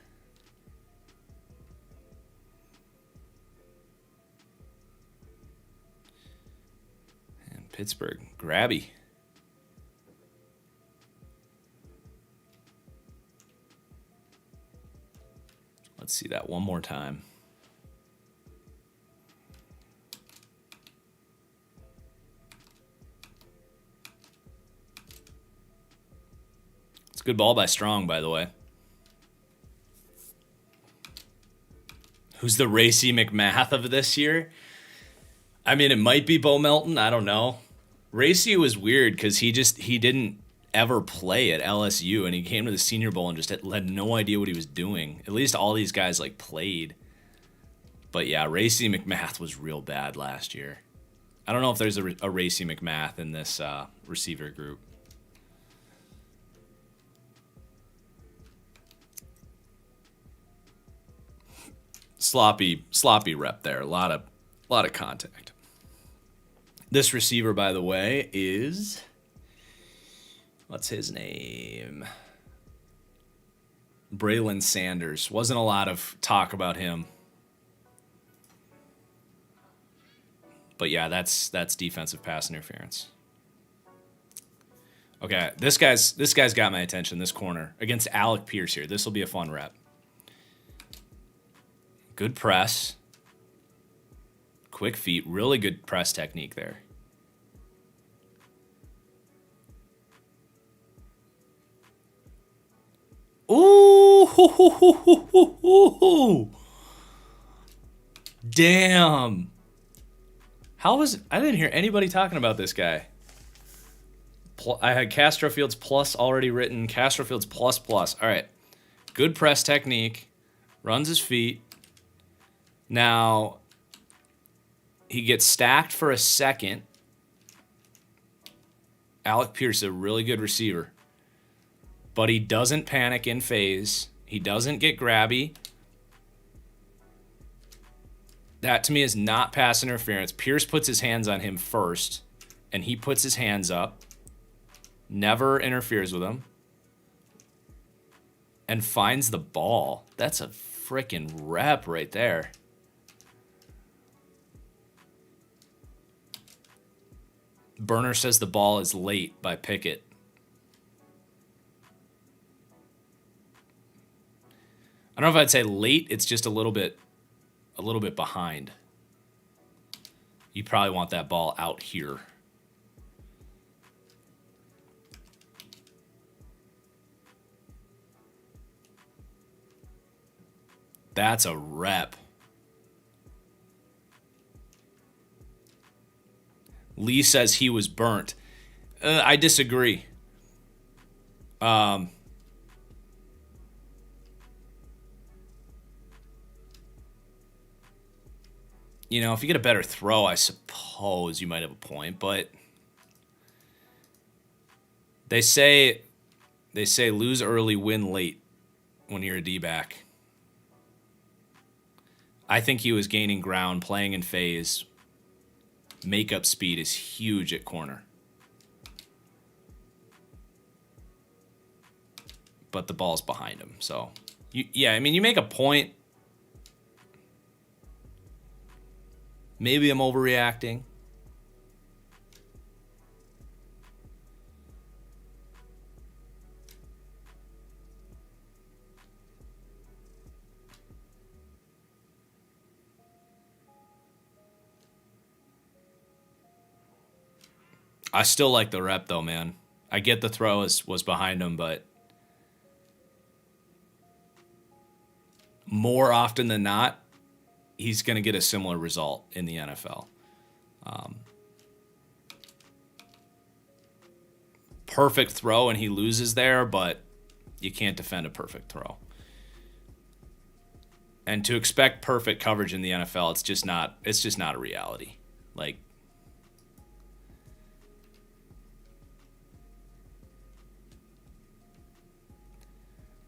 And Pittsburgh, grabby. Let's see that one more time. It's a good ball by Strong, by the way. Who's the Racy McMath of this year? I mean, it might be Bo Melton. I don't know. Racy was weird because he didn't ever play at LSU, and he came to the Senior Bowl and just had no idea what he was doing. At least all these guys played. But yeah, Racy McMath was real bad last year. I don't know if there's a Racy McMath in this receiver group. Sloppy rep there. A lot of contact. This receiver, by the way, is, what's his name? Braylon Sanders. Wasn't a lot of talk about him. But yeah, that's defensive pass interference. Okay, this guy's got my attention, this corner. Against Alec Pierce here. This will be a fun rep. Good press. Quick feet. Really good press technique there. Ooh! Damn. I didn't hear anybody talking about this guy. I had Castro Fields plus already written. Castro Fields plus. All right. Good press technique. Runs his feet. Now, he gets stacked for a second. Alec Pierce, a really good receiver. But he doesn't panic in phase. He doesn't get grabby. That, to me, is not pass interference. Pierce puts his hands on him first, and he puts his hands up. Never interferes with him. And finds the ball. That's a freaking rep right there. Burner says the ball is late by Pickett. I don't know if I'd say late. It's just a little bit behind. You probably want that ball out here. That's a rep. Lee says he was burnt. I disagree. You know, if you get a better throw, I suppose you might have a point, but they say lose early, win late when you're a D-back. I think he was gaining ground, playing in phase. Makeup speed is huge at corner. But the ball's behind him, so yeah, I mean, you make a point. Maybe I'm overreacting. I still like the rep, though, man. I get the throw was behind him, but more often than not, he's going to get a similar result in the NFL. Perfect throw, and he loses there, but you can't defend a perfect throw. And to expect perfect coverage in the NFL, it's just not a reality. Like,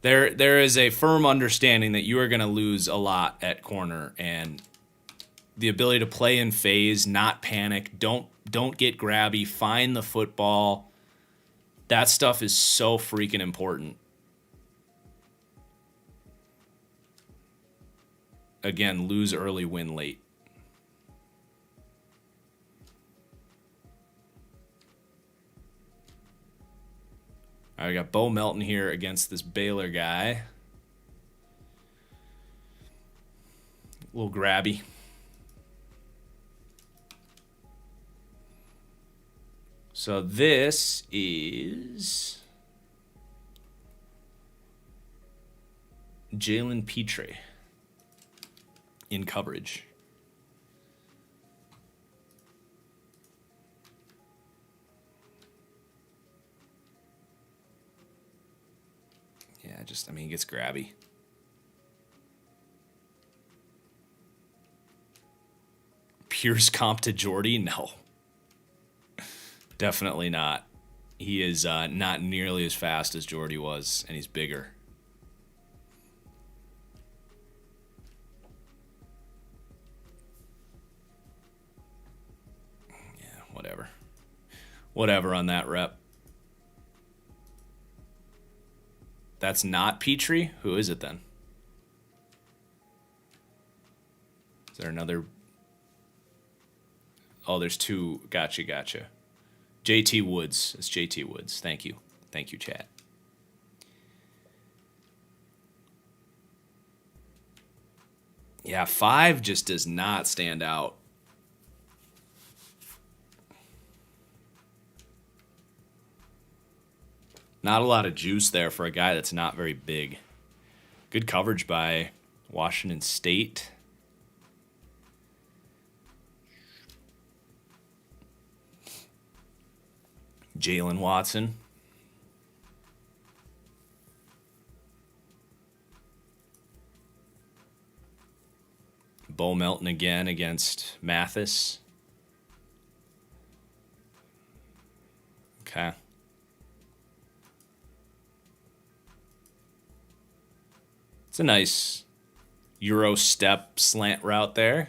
There is a firm understanding that you are going to lose a lot at corner, and the ability to play in phase, not panic, don't get grabby, find the football. That stuff is so freaking important. Again, lose early, win late. All right, we got Bo Melton here against this Baylor guy. A little grabby. So this is Jalen Petrie in coverage. Yeah, I mean, he gets grabby. Pierce comp to Jordy? No. Definitely not. He is not nearly as fast as Jordy was, and he's bigger. Yeah, whatever. Whatever on that rep. That's not Petrie? Who is it then? Is there another? Oh, there's two. Gotcha. JT Woods. It's JT Woods. Thank you, chat. Yeah, 5 just does not stand out. Not a lot of juice there for a guy that's not very big. Good coverage by Washington State. Jalen Watson. Bo Melton again against Mathis. Okay. It's a nice Euro step slant route there.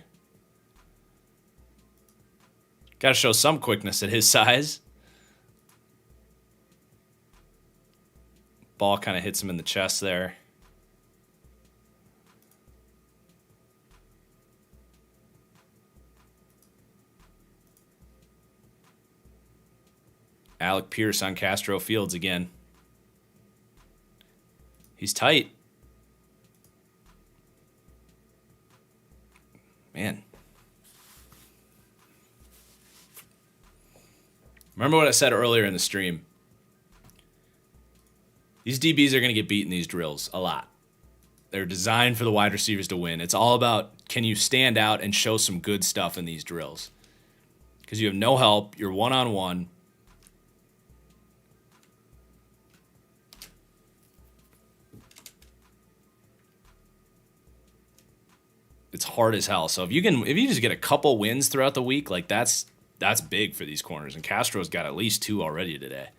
Got to show some quickness at his size. Ball kind of hits him in the chest there. Alec Pierce on Castro Fields again. He's tight. Remember what I said earlier in the stream. These DBs are going to get beat in these drills a lot. They're designed for the wide receivers to win. It's all about, can you stand out and show some good stuff in these drills? Because you have no help. You're one-on-one. It's hard as hell. So if you just get a couple wins throughout the week, like that's big for these corners. And Castro's got at least 2 already today.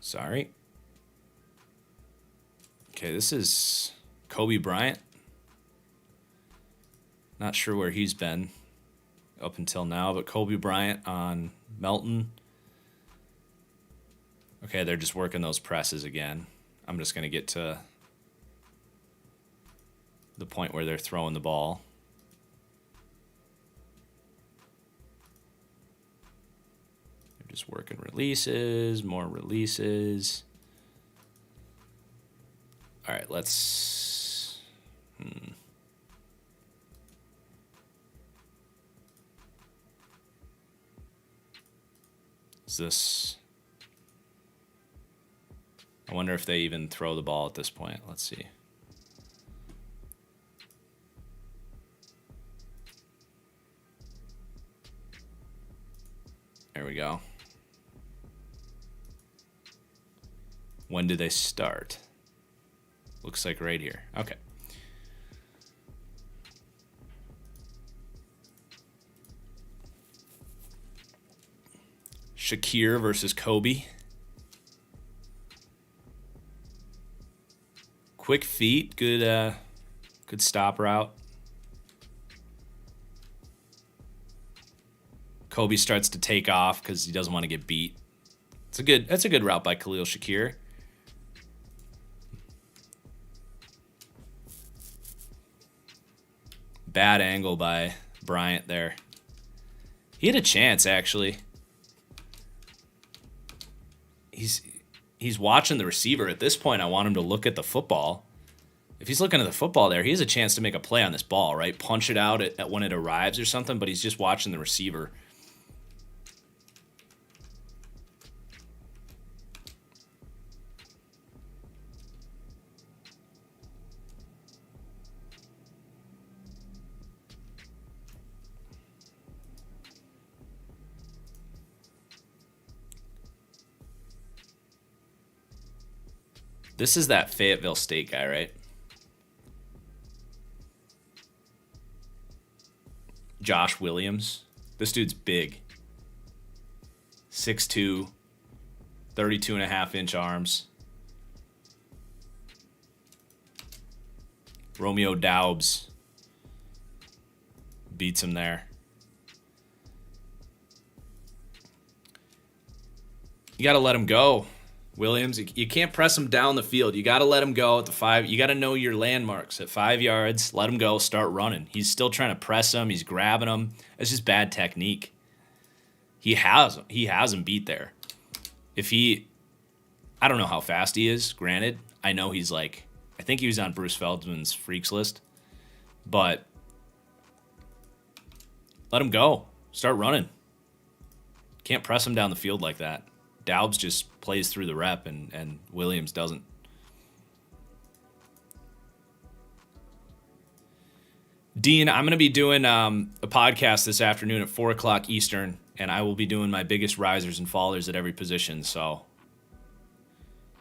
Sorry. Okay, this is Kobe Bryant. Not sure where he's been up until now, but Kobe Bryant on Melton. Okay, they're just working those presses again. I'm just going to get to the point where they're throwing the ball. Just working releases, more releases. All right, let's... Is this... I wonder if they even throw the ball at this point. Let's see. There we go. When do they start? Looks like right here. Okay. Shakir versus Kobe. Quick feet, good stop route. Kobe starts to take off because he doesn't want to get beat. That's a good route by Khalil Shakir. Bad angle by Bryant there. He had a chance, actually. He's watching the receiver. At this point, I want him to look at the football. If he's looking at the football there, he has a chance to make a play on this ball, right? Punch it out at when it arrives or something, but he's just watching the receiver. This is that Fayetteville State guy, right? Josh Williams. This dude's big. 6'2", 32.5-inch arms. Romeo Daubs beats him there. You got to let him go. Williams, you can't press him down the field. You got to let him go at the 5. You got to know your landmarks at 5 yards. Let him go. Start running. He's still trying to press him. He's grabbing him. It's just bad technique. He has him beat there. I don't know how fast he is. Granted, I know he's I think he was on Bruce Feldman's freaks list, but let him go. Start running. Can't press him down the field like that. Daubs just plays through the rep, and Williams doesn't. Dean, I'm going to be doing a podcast this afternoon at 4 o'clock Eastern, and I will be doing my biggest risers and fallers at every position, so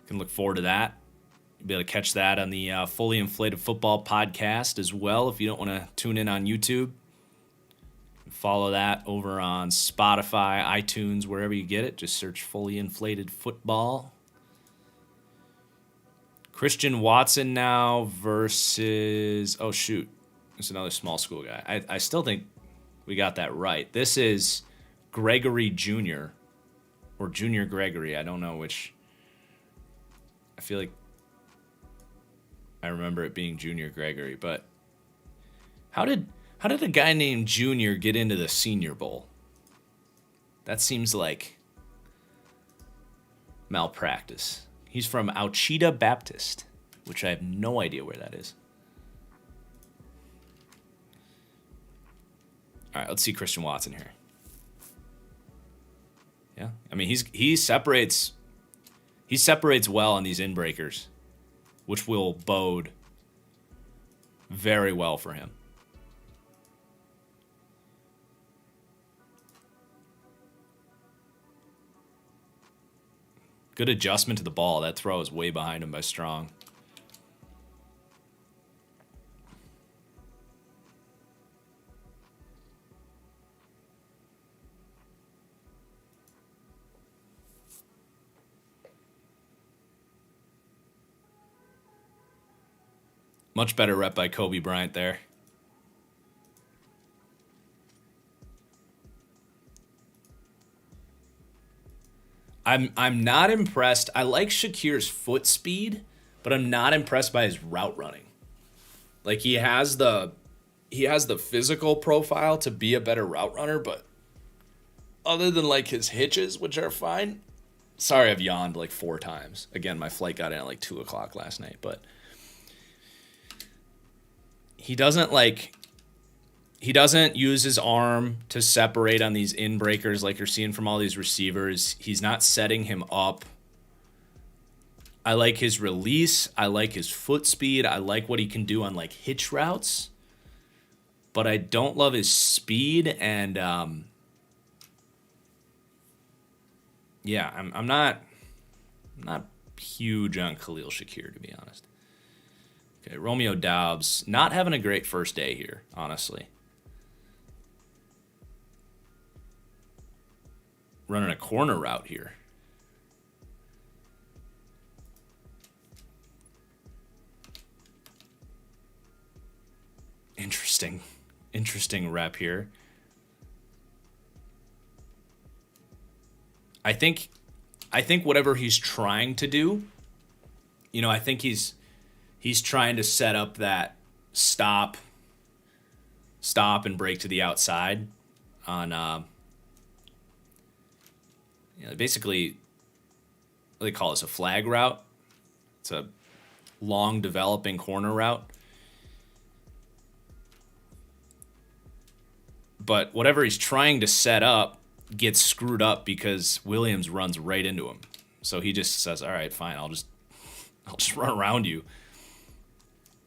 you can look forward to that. You'll be able to catch that on the Fully Inflated Football podcast as well if you don't want to tune in on YouTube. Follow that over on Spotify, iTunes, wherever you get it. Just search Fully Inflated Football. Christian Watson now versus... Oh, shoot. It's another small school guy. I still think we got that right. This is Gregory Jr. Or Junior Gregory. I don't know which. I feel like I remember it being Junior Gregory, but how did a guy named Junior get into the Senior Bowl? That seems like malpractice. He's from Ouachita Baptist, which I have no idea where that is. All right, let's see Christian Watson here. Yeah, I mean he separates well on these inbreakers, which will bode very well for him. Good adjustment to the ball. That throw is way behind him by Strong. Much better rep by Kobe Bryant there. I'm not impressed. I like Shakir's foot speed, but I'm not impressed by his route running. Like he has the physical profile to be a better route runner, but other than like his hitches, which are fine. Sorry, I've yawned like 4 times. Again, my flight got in at like 2:00 last night, but he doesn't use his arm to separate on these inbreakers like you're seeing from all these receivers. He's not setting him up. I like his release. I like his foot speed. I like what he can do on like hitch routes. But I don't love his speed. And yeah, I'm not huge on Khalil Shakir, to be honest. Okay, Romeo Doubs not having a great first day here, honestly. Running a corner route here. Interesting rep here. I think whatever he's trying to do, I think he's trying to set up that stop and break to the outside on basically what they call this, a flag route. It's a long developing corner route. But whatever he's trying to set up gets screwed up because Williams runs right into him. So he just says, all right, fine, I'll just run around you.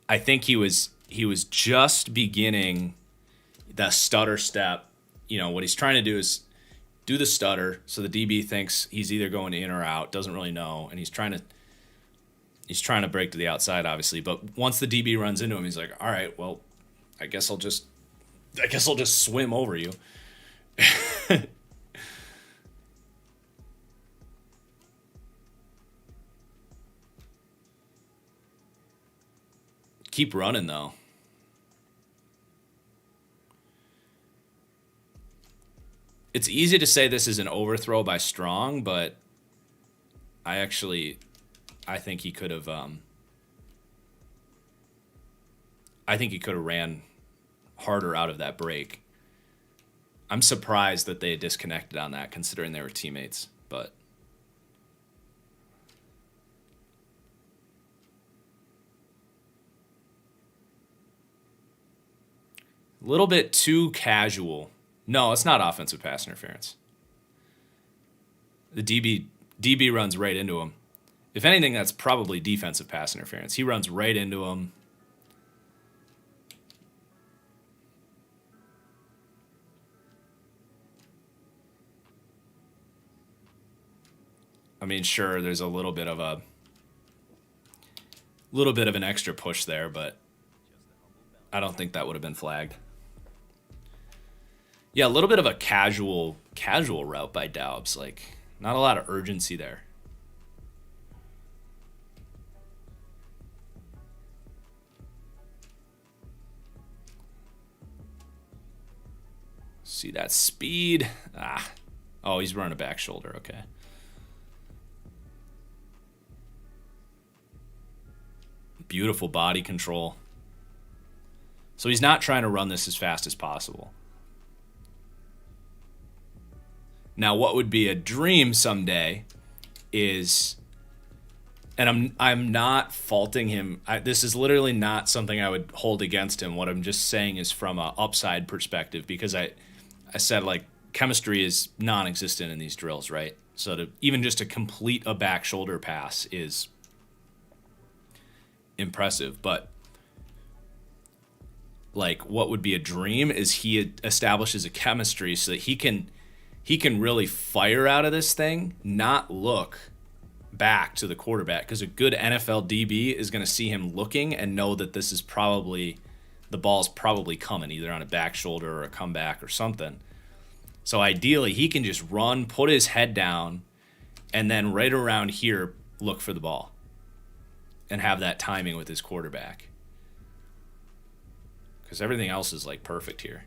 I think he was just beginning the stutter step. What he's trying to do is do the stutter, so the DB thinks he's either going in or out, doesn't really know, and he's trying to break to the outside, obviously. But once the DB runs into him, he's like, all right, well, I guess I'll just swim over you. Keep running, though. It's easy to say this is an overthrow by Strong, but I think he could have ran harder out of that break. I'm surprised that they had disconnected on that, considering they were teammates, but a little bit too casual. No, it's not offensive pass interference. The DB runs right into him. If anything, that's probably defensive pass interference. He runs right into him. I mean, sure, there's a little bit of an extra push there, but I don't think that would have been flagged. Yeah, a little bit of a casual route by Doubs. Like, not a lot of urgency there. See that speed? Oh, he's running a back shoulder. Okay. beautiful body control. So he's not trying to run this as fast as possible. Now, what would be a dream someday is, and I'm not faulting him. This is literally not something I would hold against him. What I'm just saying is from an upside perspective, because I said, like, chemistry is non-existent in these drills, right? So even just to complete a back shoulder pass is impressive. But like, what would be a dream is he establishes a chemistry so that he can really fire out of this thing, not look back to the quarterback, because a good NFL DB is going to see him looking and know that this is probably, the ball's probably coming either on a back shoulder or a comeback or something. So ideally, he can just run, put his head down, and then right around here, look for the ball and have that timing with his quarterback. Because everything else is like perfect here.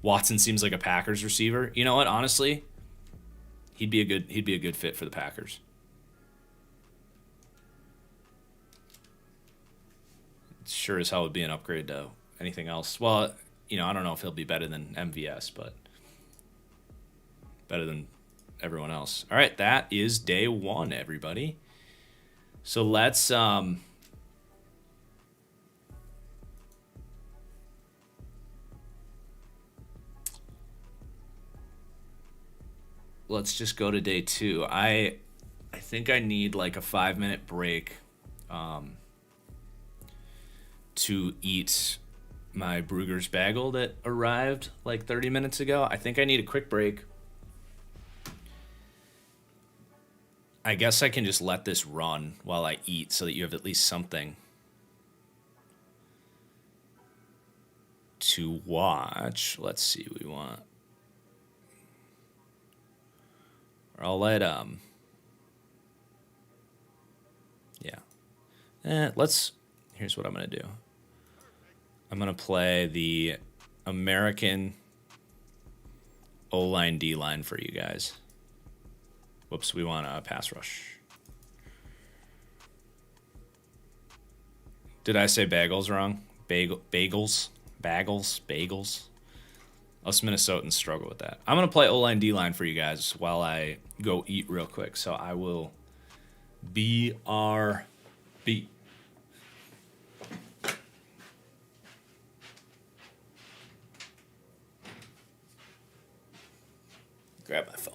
Watson seems like a Packers receiver. You know what? Honestly, he'd be a good fit for the Packers. Sure as hell would be an upgrade to anything else. Well, you know, I don't know if he'll be better than MVS, but better than everyone else. All right, that is day one, everybody. So let's just go to day two. I think I need like a 5-minute break to eat my Brugger's bagel that arrived like 30 minutes ago. I think I need a quick break. I guess I can just let this run while I eat so that you have at least something to watch. Let's see what we want. Or I'll let here's what I'm gonna do. I'm gonna play the American O-line D-line for you guys. Whoops, we want a pass rush. Did I say bagels wrong? Bagels. Us Minnesotans struggle with that. I'm going to play O-line D-line for you guys while I go eat real quick. So I will BRB. Grab my phone.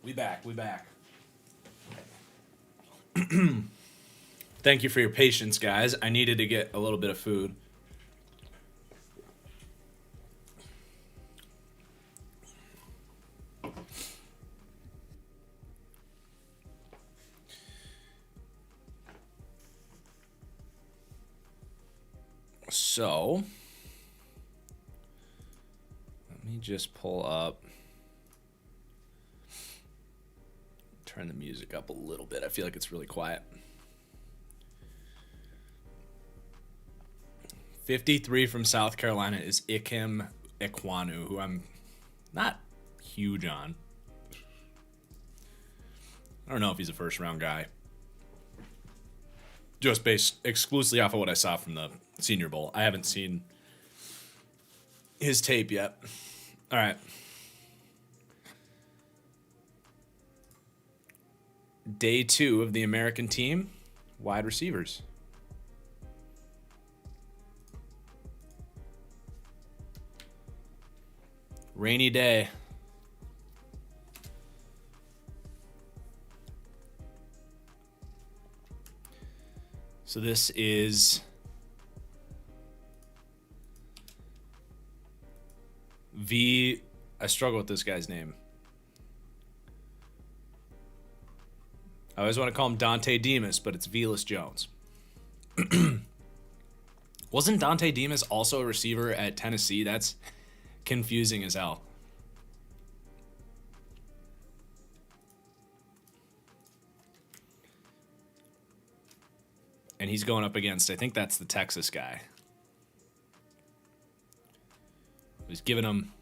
We back. Thank you for your patience, guys. I needed to get a little bit of food. So, let me just pull up. Turn the music up a little bit. I feel like it's really quiet. 53 from South Carolina is Ikem Ekwonu, who I'm not huge on. I don't know if he's a first-round guy. Just based exclusively off of what I saw from the Senior Bowl. I haven't seen his tape yet. All right. Day 2 of the American team, wide receivers. Rainy day. So this is I struggle with this guy's name. I always want to call him Dante Demas, but it's Velus Jones. Wasn't Dante Demas also a receiver at Tennessee? That's confusing as hell. And he's going up against, I think that's the Texas guy. He's giving him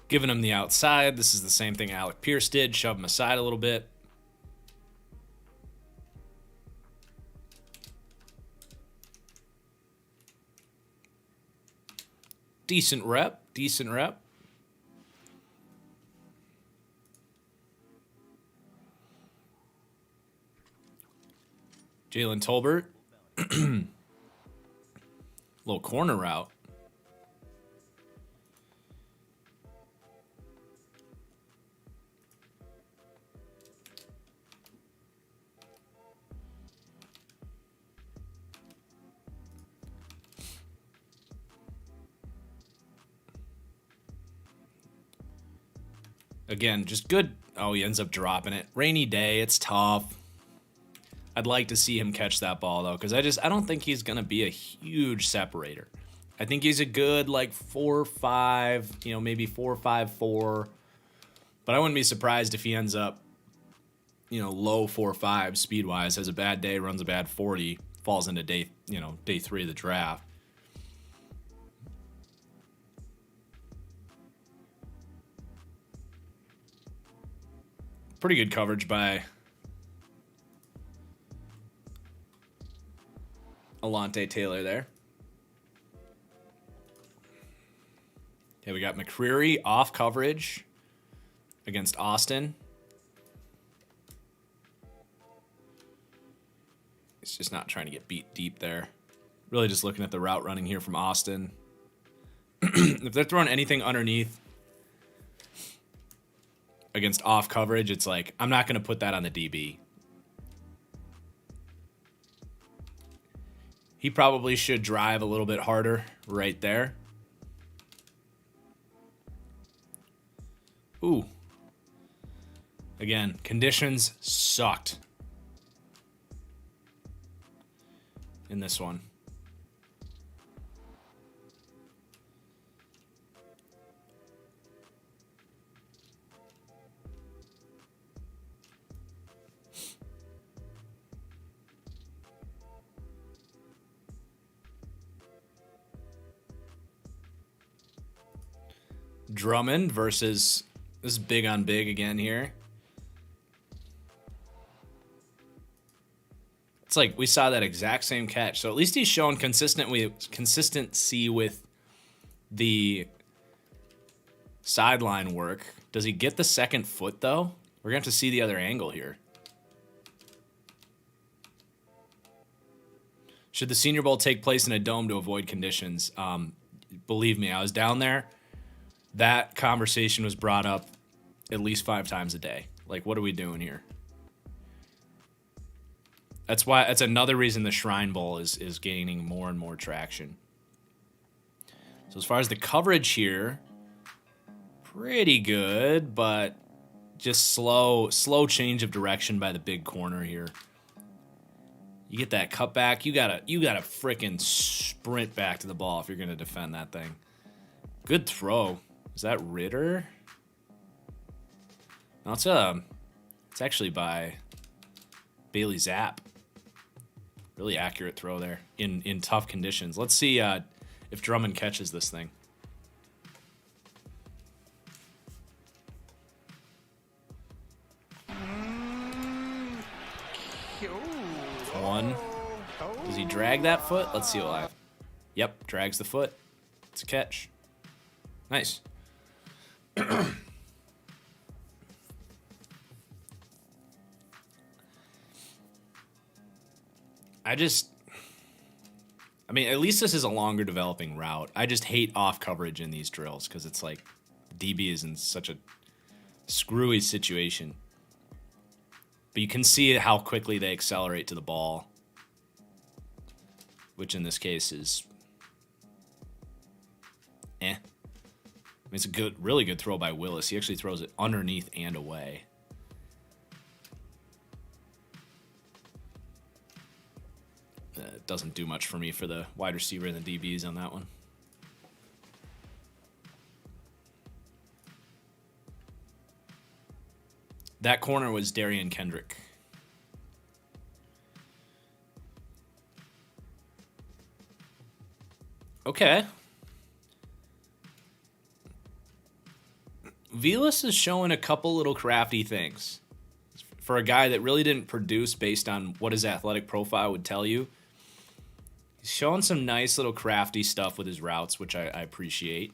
the outside. This is the same thing Alec Pierce did. Shove him aside a little bit. Decent rep. Jalen Tolbert. Little corner route. Again, just good. Oh, he ends up dropping it. Rainy day. It's tough. I'd like to see him catch that ball, though, because I don't think he's going to be a huge separator. I think he's a good, 4.5, maybe 4.54. But I wouldn't be surprised if he ends up, low 4.5 speed-wise, has a bad day, runs a bad 40, falls into day 3 of the draft. Pretty good coverage by Alontae Taylor there. Okay, we got McCreary off coverage against Austin. He's just not trying to get beat deep there. Really just looking at the route running here from Austin. If they're throwing anything underneath against off coverage, it's like, I'm not going to put that on the DB. He probably should drive a little bit harder right there. Ooh. Again, conditions sucked in this one. Drummond versus, this is big on big again here. It's like we saw that exact same catch. So at least he's showing consistency with the sideline work. Does he get the second foot, though? We're going to have to see the other angle here. Should the Senior Bowl take place in a dome to avoid conditions? Believe me, I was down there. That conversation was brought up at least 5 times a day. Like, what are we doing here? That's another reason the Shrine Bowl is gaining more and more traction. So as far as the coverage here, pretty good, but just slow change of direction by the big corner here. You get that cutback, you gotta frickin' sprint back to the ball if you're gonna defend that thing. Good throw. Is that Ritter? No, it's actually by Bailey Zapp. Really accurate throw there in tough conditions. Let's see if Drummond catches this thing. One. Does he drag that foot? Let's see what live. Yep, drags the foot. It's a catch. Nice. I mean, at least this is a longer developing route. I just hate off coverage in these drills because it's like DB is in such a screwy situation. But you can see how quickly they accelerate to the ball, which in this case is I mean, it's a really good throw by Willis. He actually throws it underneath and away. It doesn't do much for me for the wide receiver and the DBs on that one. That corner was Darian Kendrick. Okay. Vilas is showing a couple little crafty things. For a guy that really didn't produce based on what his athletic profile would tell you, he's showing some nice little crafty stuff with his routes, which I appreciate.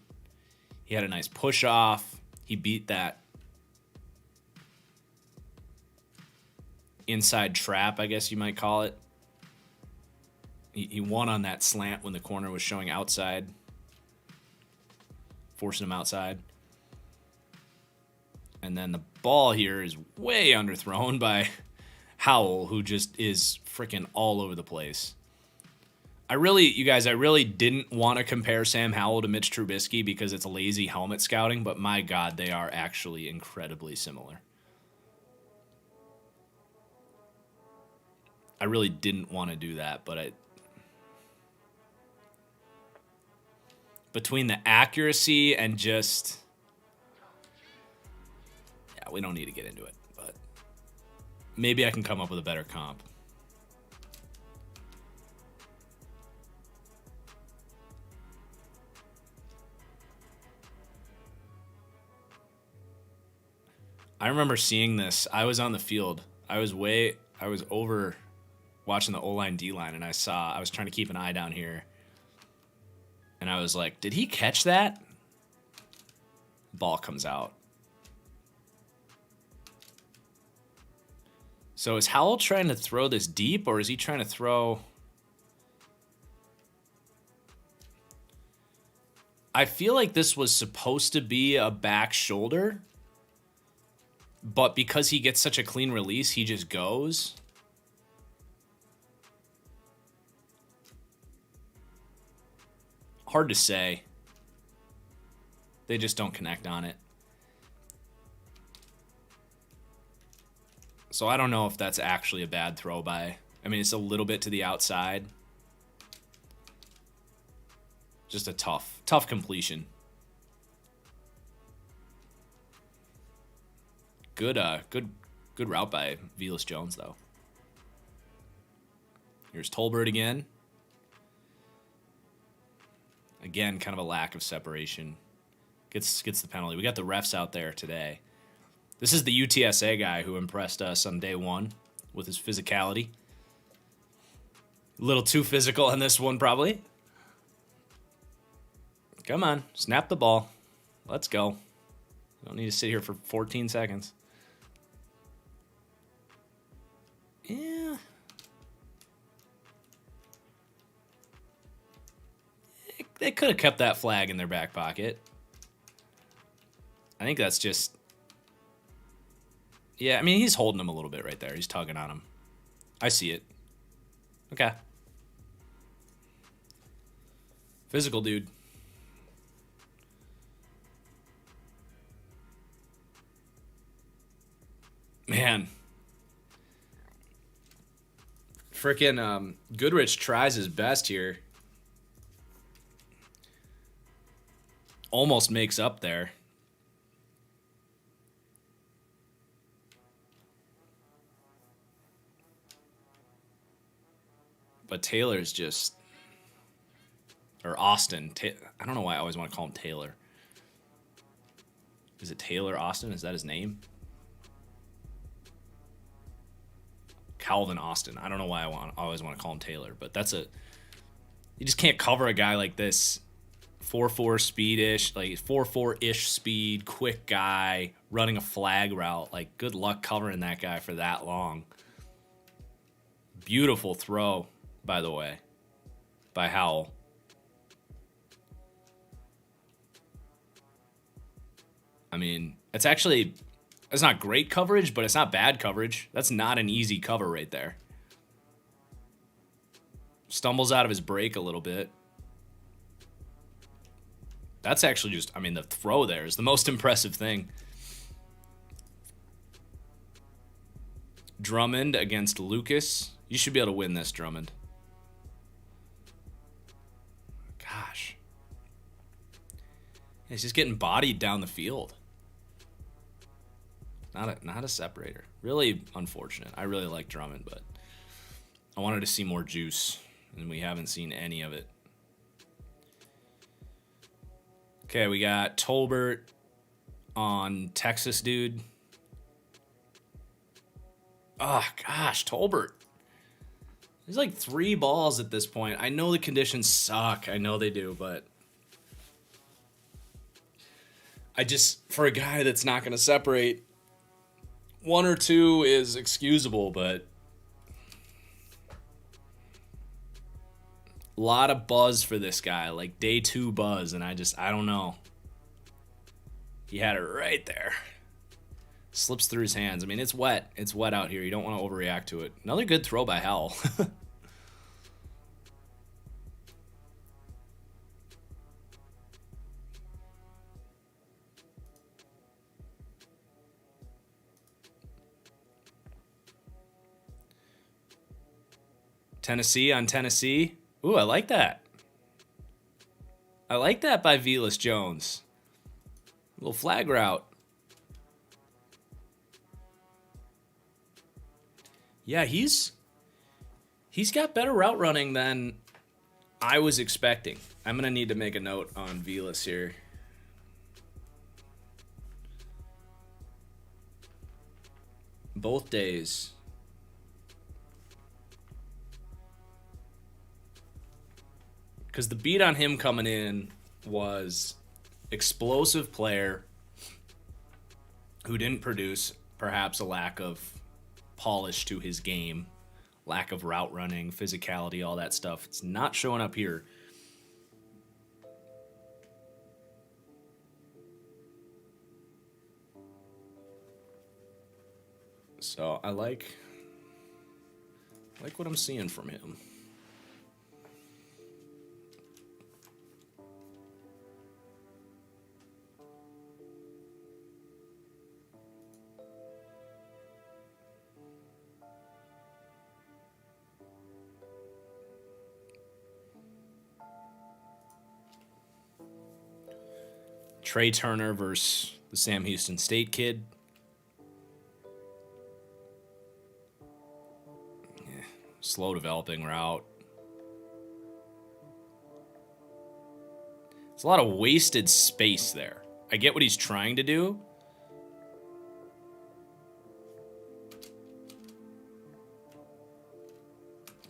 He had a nice push off. He beat that inside trap, I guess you might call it. He won on that slant when the corner was showing outside, forcing him outside. And then the ball here is way underthrown by Howell, who just is freaking all over the place. I really didn't want to compare Sam Howell to Mitch Trubisky because it's lazy helmet scouting, but my God, they are actually incredibly similar. I really didn't want to do that, but between the accuracy and just... Yeah, we don't need to get into it, but maybe I can come up with a better comp. I remember seeing this. I was on the field. I was over watching the O-line, D-line, and I was trying to keep an eye down here. And I was like, did he catch that? Ball comes out. So is Howell trying to throw this deep, or is he trying to throw... I feel like this was supposed to be a back shoulder, but because he gets such a clean release, he just goes. Hard to say. They just don't connect on it. So I don't know if that's actually a bad throw by... I mean, it's a little bit to the outside. Just a tough completion. Good route by Vilas Jones, though. Here's Tolbert again. Again, kind of a lack of separation. Gets the penalty. We got the refs out there today. This is the UTSA guy who impressed us on day one with his physicality. A little too physical on this one, probably. Come on, snap the ball. Let's go. Don't need to sit here for 14 seconds. Yeah. They could have kept that flag in their back pocket. I think that's just Yeah, I mean, he's holding him a little bit right there. He's tugging on him. I see it. Okay. Physical, dude. Man. Frickin' Goodrich tries his best here. Almost makes up there. But Taylor's just... Or Austin. I don't know why I always want to call him Taylor. Is it Taylor Austin? Is that his name? Calvin Austin. I don't know why I always want to call him Taylor, but that's a... You just can't cover a guy like this. 4.4 speed-ish, like 4.4-ish speed, quick guy, running a flag route. Like, good luck covering that guy for that long. Beautiful throw, by the way, by Howell. I mean, it's not great coverage, but it's not bad coverage. That's not an easy cover right there. Stumbles out of his break a little bit. That's actually just, I mean, the throw there is the most impressive thing. Drummond against Lucas. You should be able to win this, Drummond. Gosh. He's just getting bodied down the field. Not a separator. Really unfortunate. I really like Drummond, but I wanted to see more juice, and we haven't seen any of it. Okay, we got Tolbert on Texas, dude. Oh, gosh, Tolbert. There's like 3 balls at this point. I know the conditions suck. I know they do, but for a guy that's not going to separate, 1 or 2 is excusable, but a lot of buzz for this guy, like day 2 buzz, and I don't know. He had it right there. Slips through his hands. I mean, it's wet. It's wet out here. You don't want to overreact to it. Another good throw by Howell. Tennessee on Tennessee. Ooh, I like that. I like that by Velas Jones. A little flag route. Yeah, he's got better route running than I was expecting. I'm going to need to make a note on Velas here. Both days. Because the beat on him coming in was explosive player who didn't produce, perhaps a lack of polish to his game, lack of route running, physicality, all that stuff. It's not showing up here. So I like what I'm seeing from him. Trey Turner versus the Sam Houston State kid. Yeah, slow developing route. It's a lot of wasted space there. I get what he's trying to do.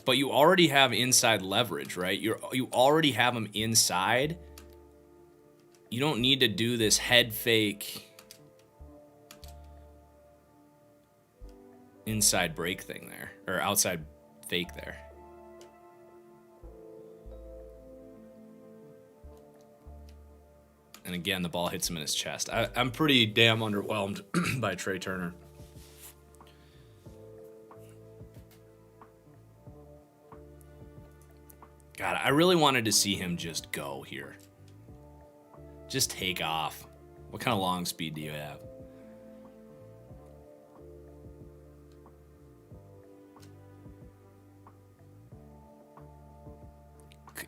But you already have inside leverage, right? You already have him inside. You don't need to do this head fake inside break thing there, or outside fake there. And again, the ball hits him in his chest. I'm pretty damn underwhelmed by Trey Turner. God, I really wanted to see him just go here. Just take off. What kind of long speed do you have?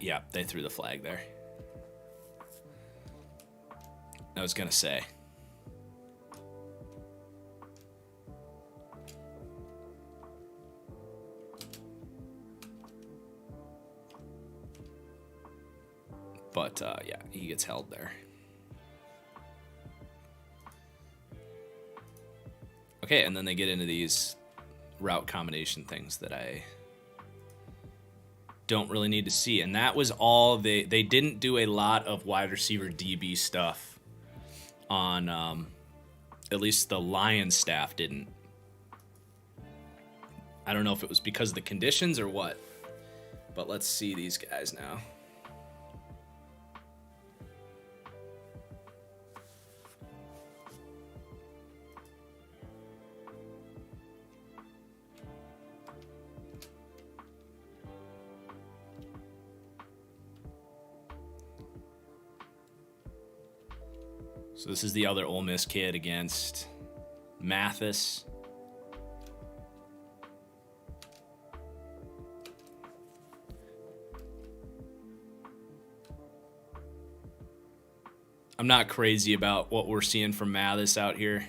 Yeah, they threw the flag there. I was gonna say. But, yeah, he gets held there. Okay, and then they get into these route combination things that I don't really need to see. And that was all. They didn't do a lot of wide receiver DB stuff on, at least the Lions staff didn't. I don't know if it was because of the conditions or what. But let's see these guys now. So this is the other Ole Miss kid against Mathis. I'm not crazy about what we're seeing from Mathis out here.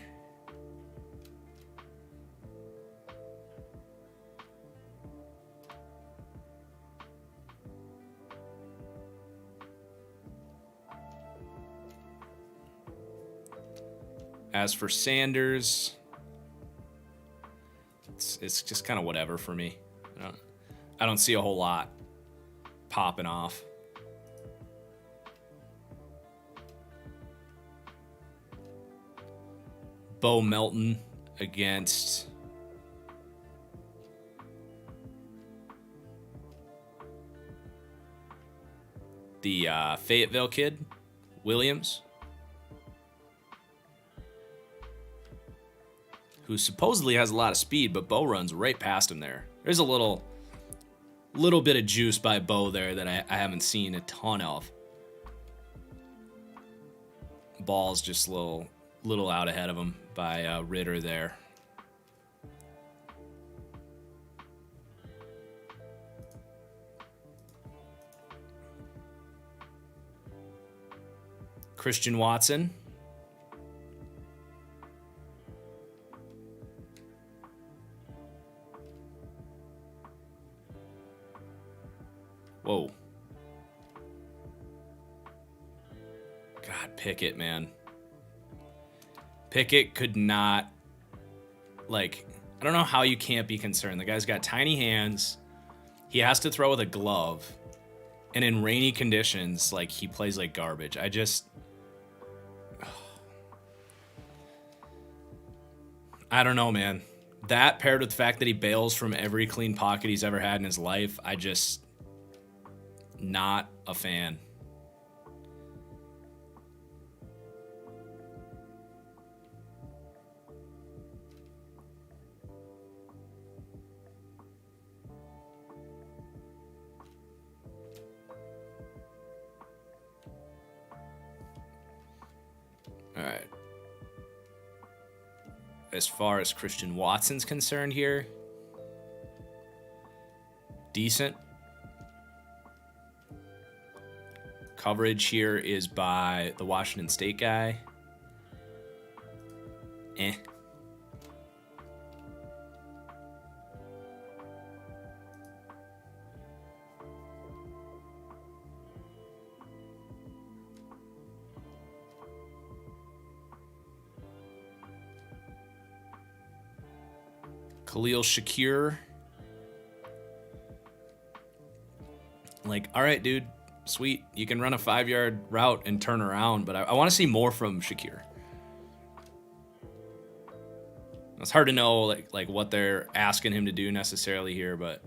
As for Sanders, it's just kind of whatever for me. I don't see a whole lot popping off. Bo Melton against the Fayetteville kid, Williams, who supposedly has a lot of speed, but Bo runs right past him there. There's a little bit of juice by Bo there that I haven't seen a ton of. Ball's just a little out ahead of him by Ritter there. Christian Watson. Whoa. God, Pickett, man. Pickett could not, like, I don't know how you can't be concerned. The guy's got tiny hands. He has to throw with a glove. And in rainy conditions, like, he plays like garbage. I don't know, man. That paired with the fact that he bails from every clean pocket he's ever had in his life, not a fan. All right. As far as Christian Watson's concerned here, decent. Coverage here is by the Washington State guy. Khalil Shakir. Like, all right, dude. Sweet. You can run a 5-yard route and turn around, but I want to see more from Shakir. It's hard to know like what they're asking him to do necessarily here, but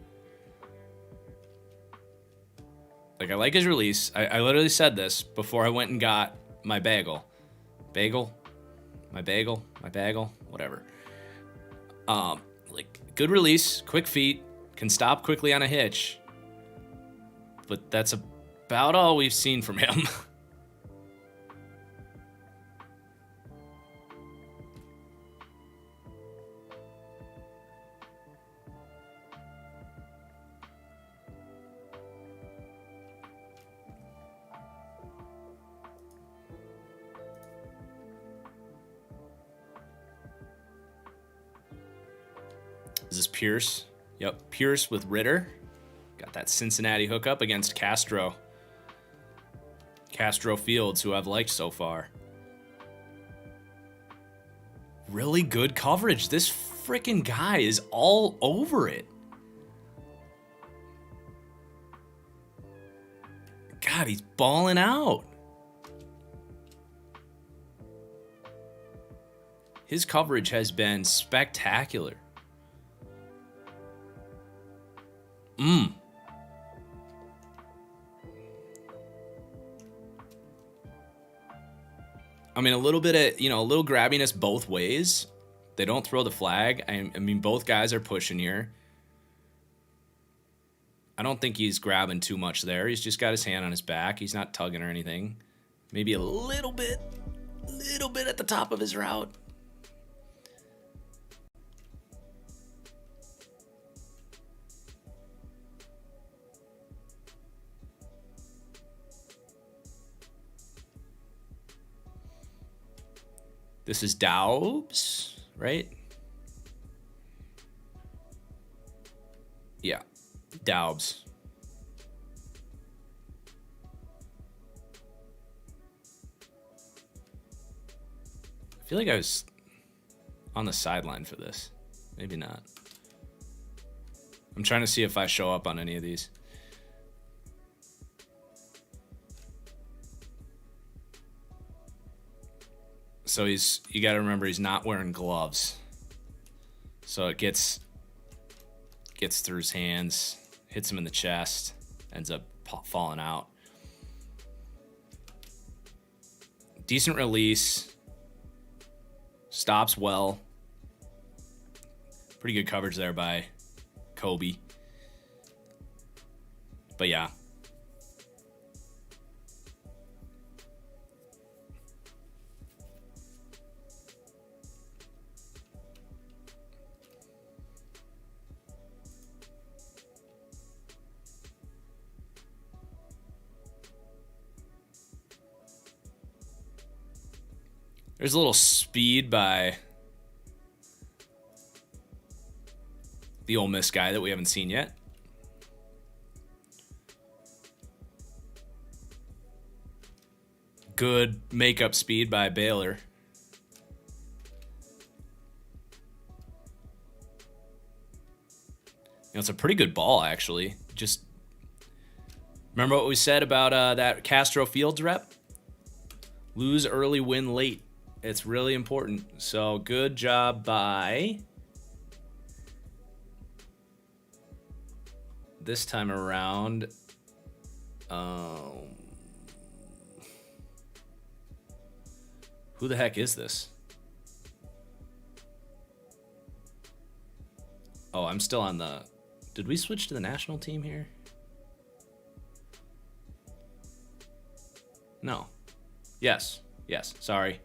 like I like his release. I literally said this before I went and got my bagel. My bagel, whatever. Like good release, quick feet, can stop quickly on a hitch. but that's about all we've seen from him. Is this Pierce? Yep, Pierce with Ritter. Got that Cincinnati hookup against Castro. Castro Fields, who I've liked so far. Really good coverage. This freaking guy is all over it. God, he's balling out. His coverage has been spectacular. I mean, a little bit of, a little grabbiness both ways. They don't throw the flag. I mean, both guys are pushing here. I don't think he's grabbing too much there. He's just got his hand on his back. He's not tugging or anything. Maybe a little bit at the top of his route. This is Daubs, right? Yeah, Daubs. I feel like I was on the sideline for this. Maybe not. I'm trying to see if I show up on any of these. So you got to remember he's not wearing gloves. So it gets through his hands, hits him in the chest, ends up falling out. Decent release. Stops well. Pretty good coverage there by Kobe. But yeah. There's a little speed by the Ole Miss guy that we haven't seen yet. Good makeup speed by Baylor. It's a pretty good ball, actually. Just remember what we said about that Castro Fields rep? Lose early, win late. It's really important. So good job by, this time around, who the heck is this? Oh, I'm still on the, did we switch to the national team here? No. Yes, sorry.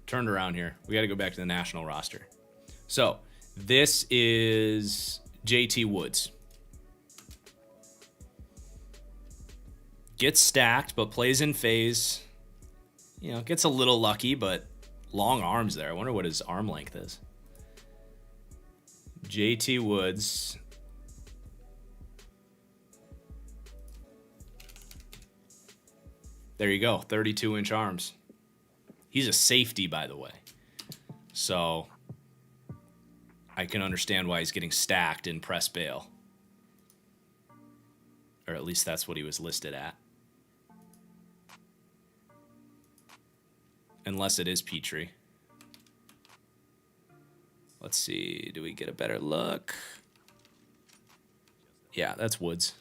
Turned around here. We got to go back to the national roster. So this is JT Woods. Gets stacked, but plays in phase. Gets a little lucky, but long arms there. I wonder what his arm length is. JT Woods. There you go. 32-inch arms. He's a safety, by the way. So I can understand why he's getting stacked in press bail. Or at least that's what he was listed at. Unless it is Petrie. Let's see. Do we get a better look? Yeah, that's Woods.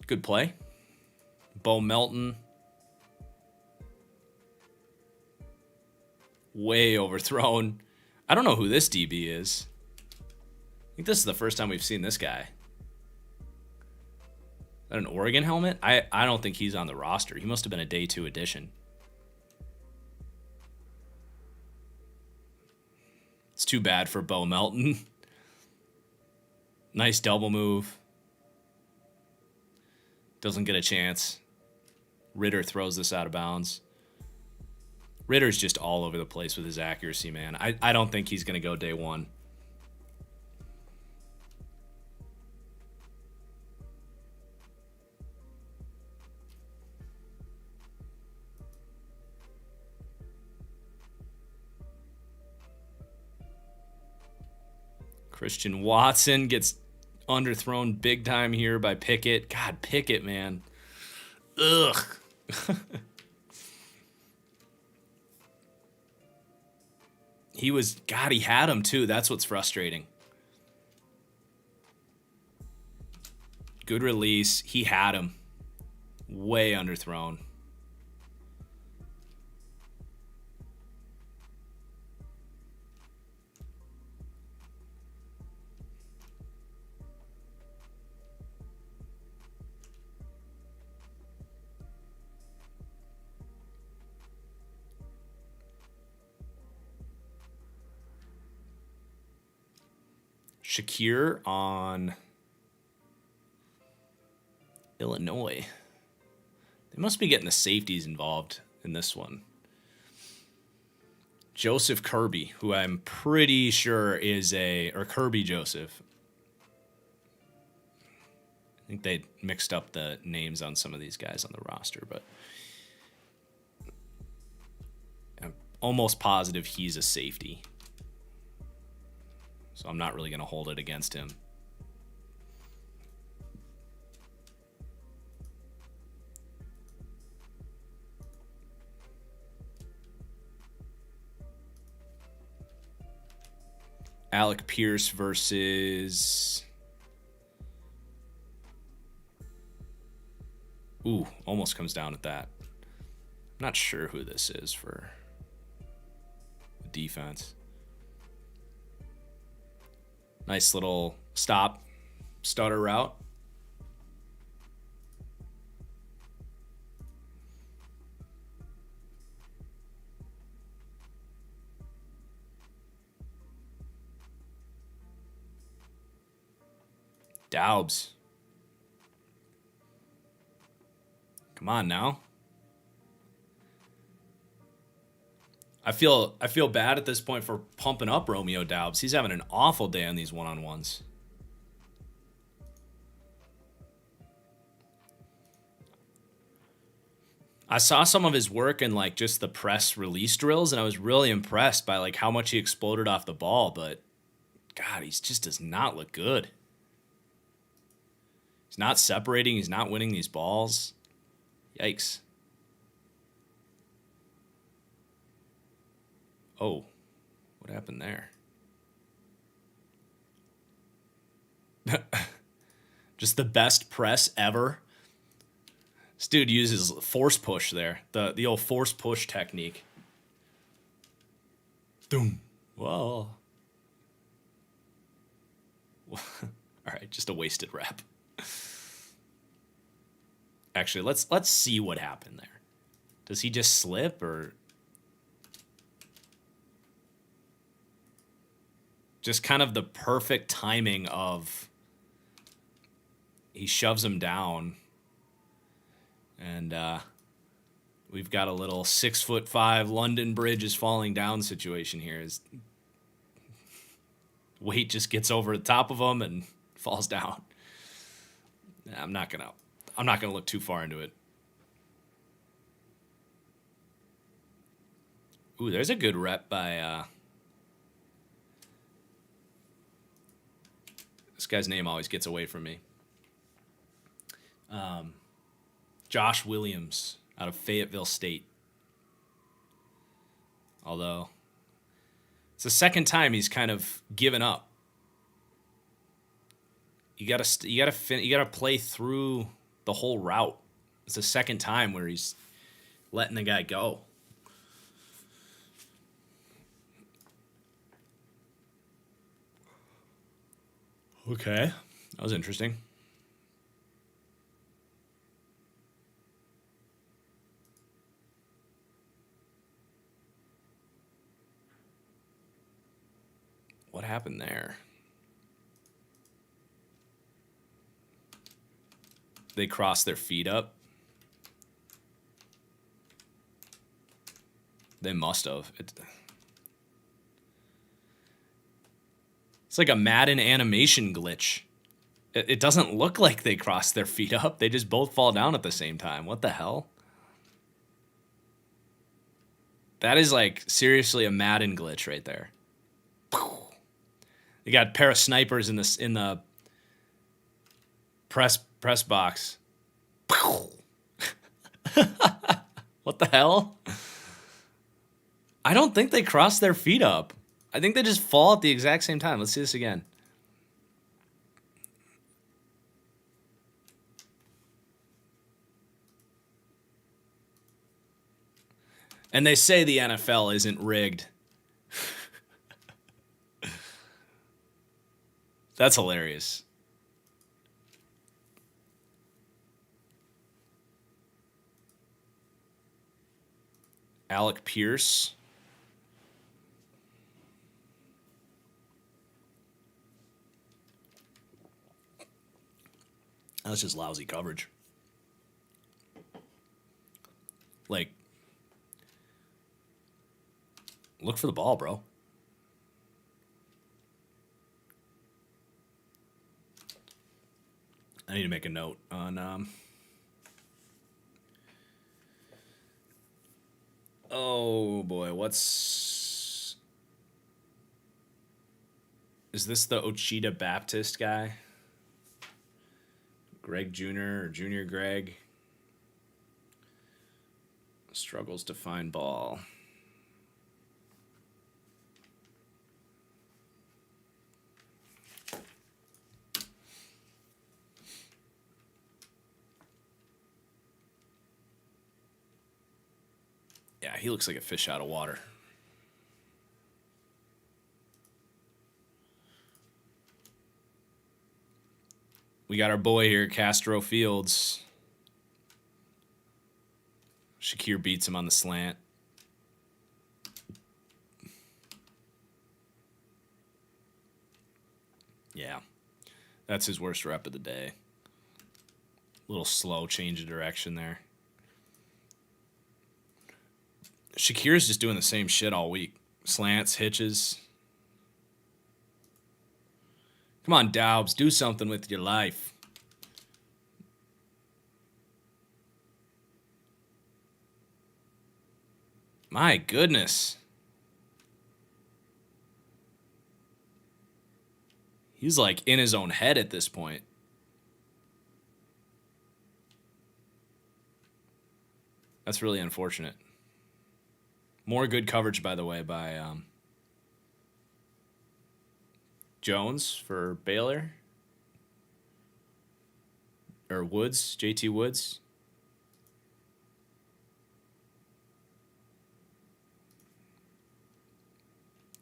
Good play. Bo Melton. Way overthrown. I don't know who this DB is. think this is the first time we've seen this guy. Is that an Oregon helmet? I don't think he's on the roster. He must have been a day 2 addition. It's too bad for Bo Melton. Nice double move. Doesn't get a chance. Ritter throws this out of bounds. Ritter's just all over the place with his accuracy, man. I don't think he's going to go day 1. Christian Watson gets underthrown big time here by Pickett. God, Pickett, man. Ugh. he had him too. That's what's frustrating. Good release. He had him. Way underthrown. Shakir on Illinois. They must be getting the safeties involved in this one. Joseph Kirby, who I'm pretty sure is or Kirby Joseph. I think they mixed up the names on some of these guys on the roster, but I'm almost positive he's a safety. So I'm not really going to hold it against him. Alec Pierce versus... Ooh, almost comes down at that. I'm not sure who this is for the defense. Nice little stutter route. Daubs. Come on now. I feel bad at this point for pumping up Romeo Daubs. He's having an awful day on these one-on-ones. I saw some of his work in like just the press release drills, and I was really impressed by like how much he exploded off the ball, but God, he just does not look good. He's not separating, he's not winning these balls. Yikes. Oh, what happened there? Just the best press ever. This dude uses force push there. The old force push technique. Doom. Whoa. All right, just a wasted rep. Actually, let's see what happened there. Does he just slip or... Just kind of the perfect timing of he shoves him down, and we've got a little 6'5" London Bridge is falling down situation here. His weight just gets over the top of him and falls down. I'm not gonna look too far into it. Ooh, there's a good rep by. This guy's name always gets away from me. Josh Williams out of Fayetteville State. Although it's the second time he's kind of given up. You gotta play through the whole route. It's the second time where he's letting the guy go. Okay. That was interesting. What happened there? They crossed their feet up. They must have. It's like a Madden animation glitch. It doesn't look like they crossed their feet up. They just both fall down at the same time. What the hell? That is like seriously a Madden glitch right there. They got a pair of snipers in the press box. What the hell? I don't think they crossed their feet up. I think they just fall at the exact same time. Let's see this again. And they say the NFL isn't rigged. That's hilarious. Alec Pierce. That's just lousy coverage. Like, look for the ball, bro. I need to make a note on oh boy, is this the Ochita Baptist guy? Greg Jr. or Junior Greg struggles to find ball. Yeah, he looks like a fish out of water. We got our boy here, Castro Fields. Shakir beats him on the slant. Yeah, that's his worst rep of the day. A little slow change of direction there. Shakir's just doing the same shit all week. Slants, hitches. Come on, Daubs, do something with your life. My goodness. He's like in his own head at this point. That's really unfortunate. More good coverage, by the way, by Jones for Baylor. Or Woods, JT Woods.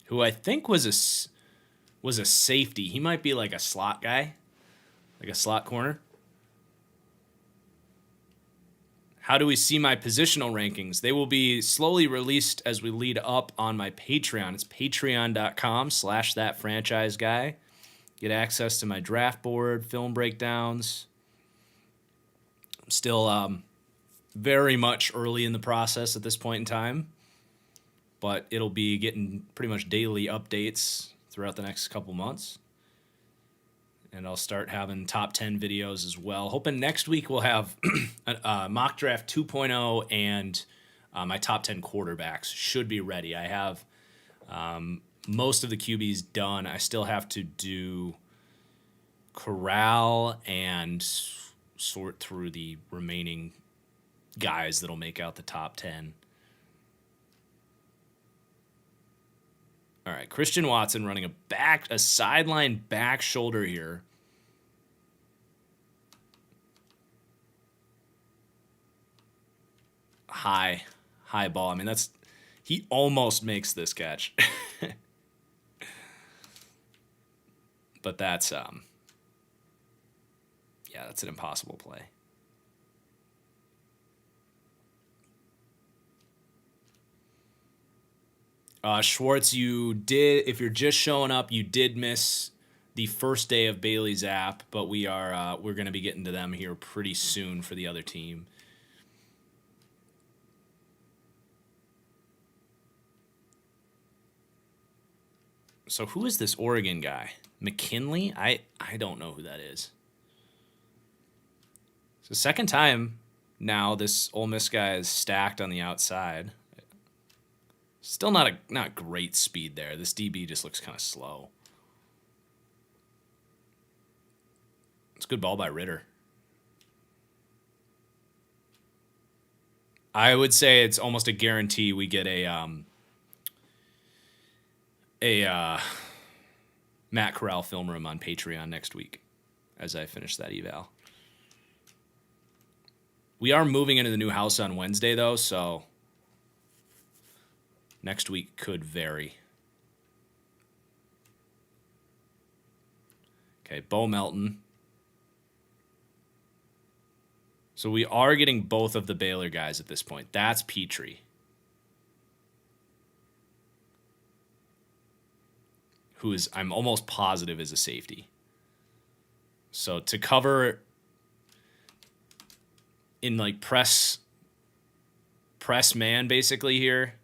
Who I think was a safety. He might be like a slot guy, like a slot corner. How do we see my positional rankings? They will be slowly released as we lead up on my Patreon. It's patreon.com/ThatFranchiseGuy. Get access to my draft board, film breakdowns. I'm still very much early in the process at this point in time, but it'll be getting pretty much daily updates throughout the next couple months. And I'll start having top 10 videos as well. Hoping next week we'll have a mock draft 2.0 and my top 10 quarterbacks should be ready. I have most of the QBs done. I still have to do corral and sort through the remaining guys that'll make out the top 10. All right, Christian Watson running a sideline back shoulder here. High ball. I mean, he almost makes this catch. But that's Yeah, that's an impossible play. Schwartz, if you're just showing up, you did miss the first day of Bailey's app, but we're going to be getting to them here pretty soon for the other team. So who is this Oregon guy? McKinley? I don't know who that is. So second time now this Ole Miss guy is stacked on the outside. Still not great speed there. This DB just looks kind of slow. It's a good ball by Ritter. I would say it's almost a guarantee we get a Matt Corral film room on Patreon next week as I finish that eval. We are moving into the new house on Wednesday, though, so next week could vary. Okay, Bo Melton. So we are getting both of the Baylor guys at this point. That's Petrie, who is, I'm almost positive, is a safety. So to cover in like press man basically here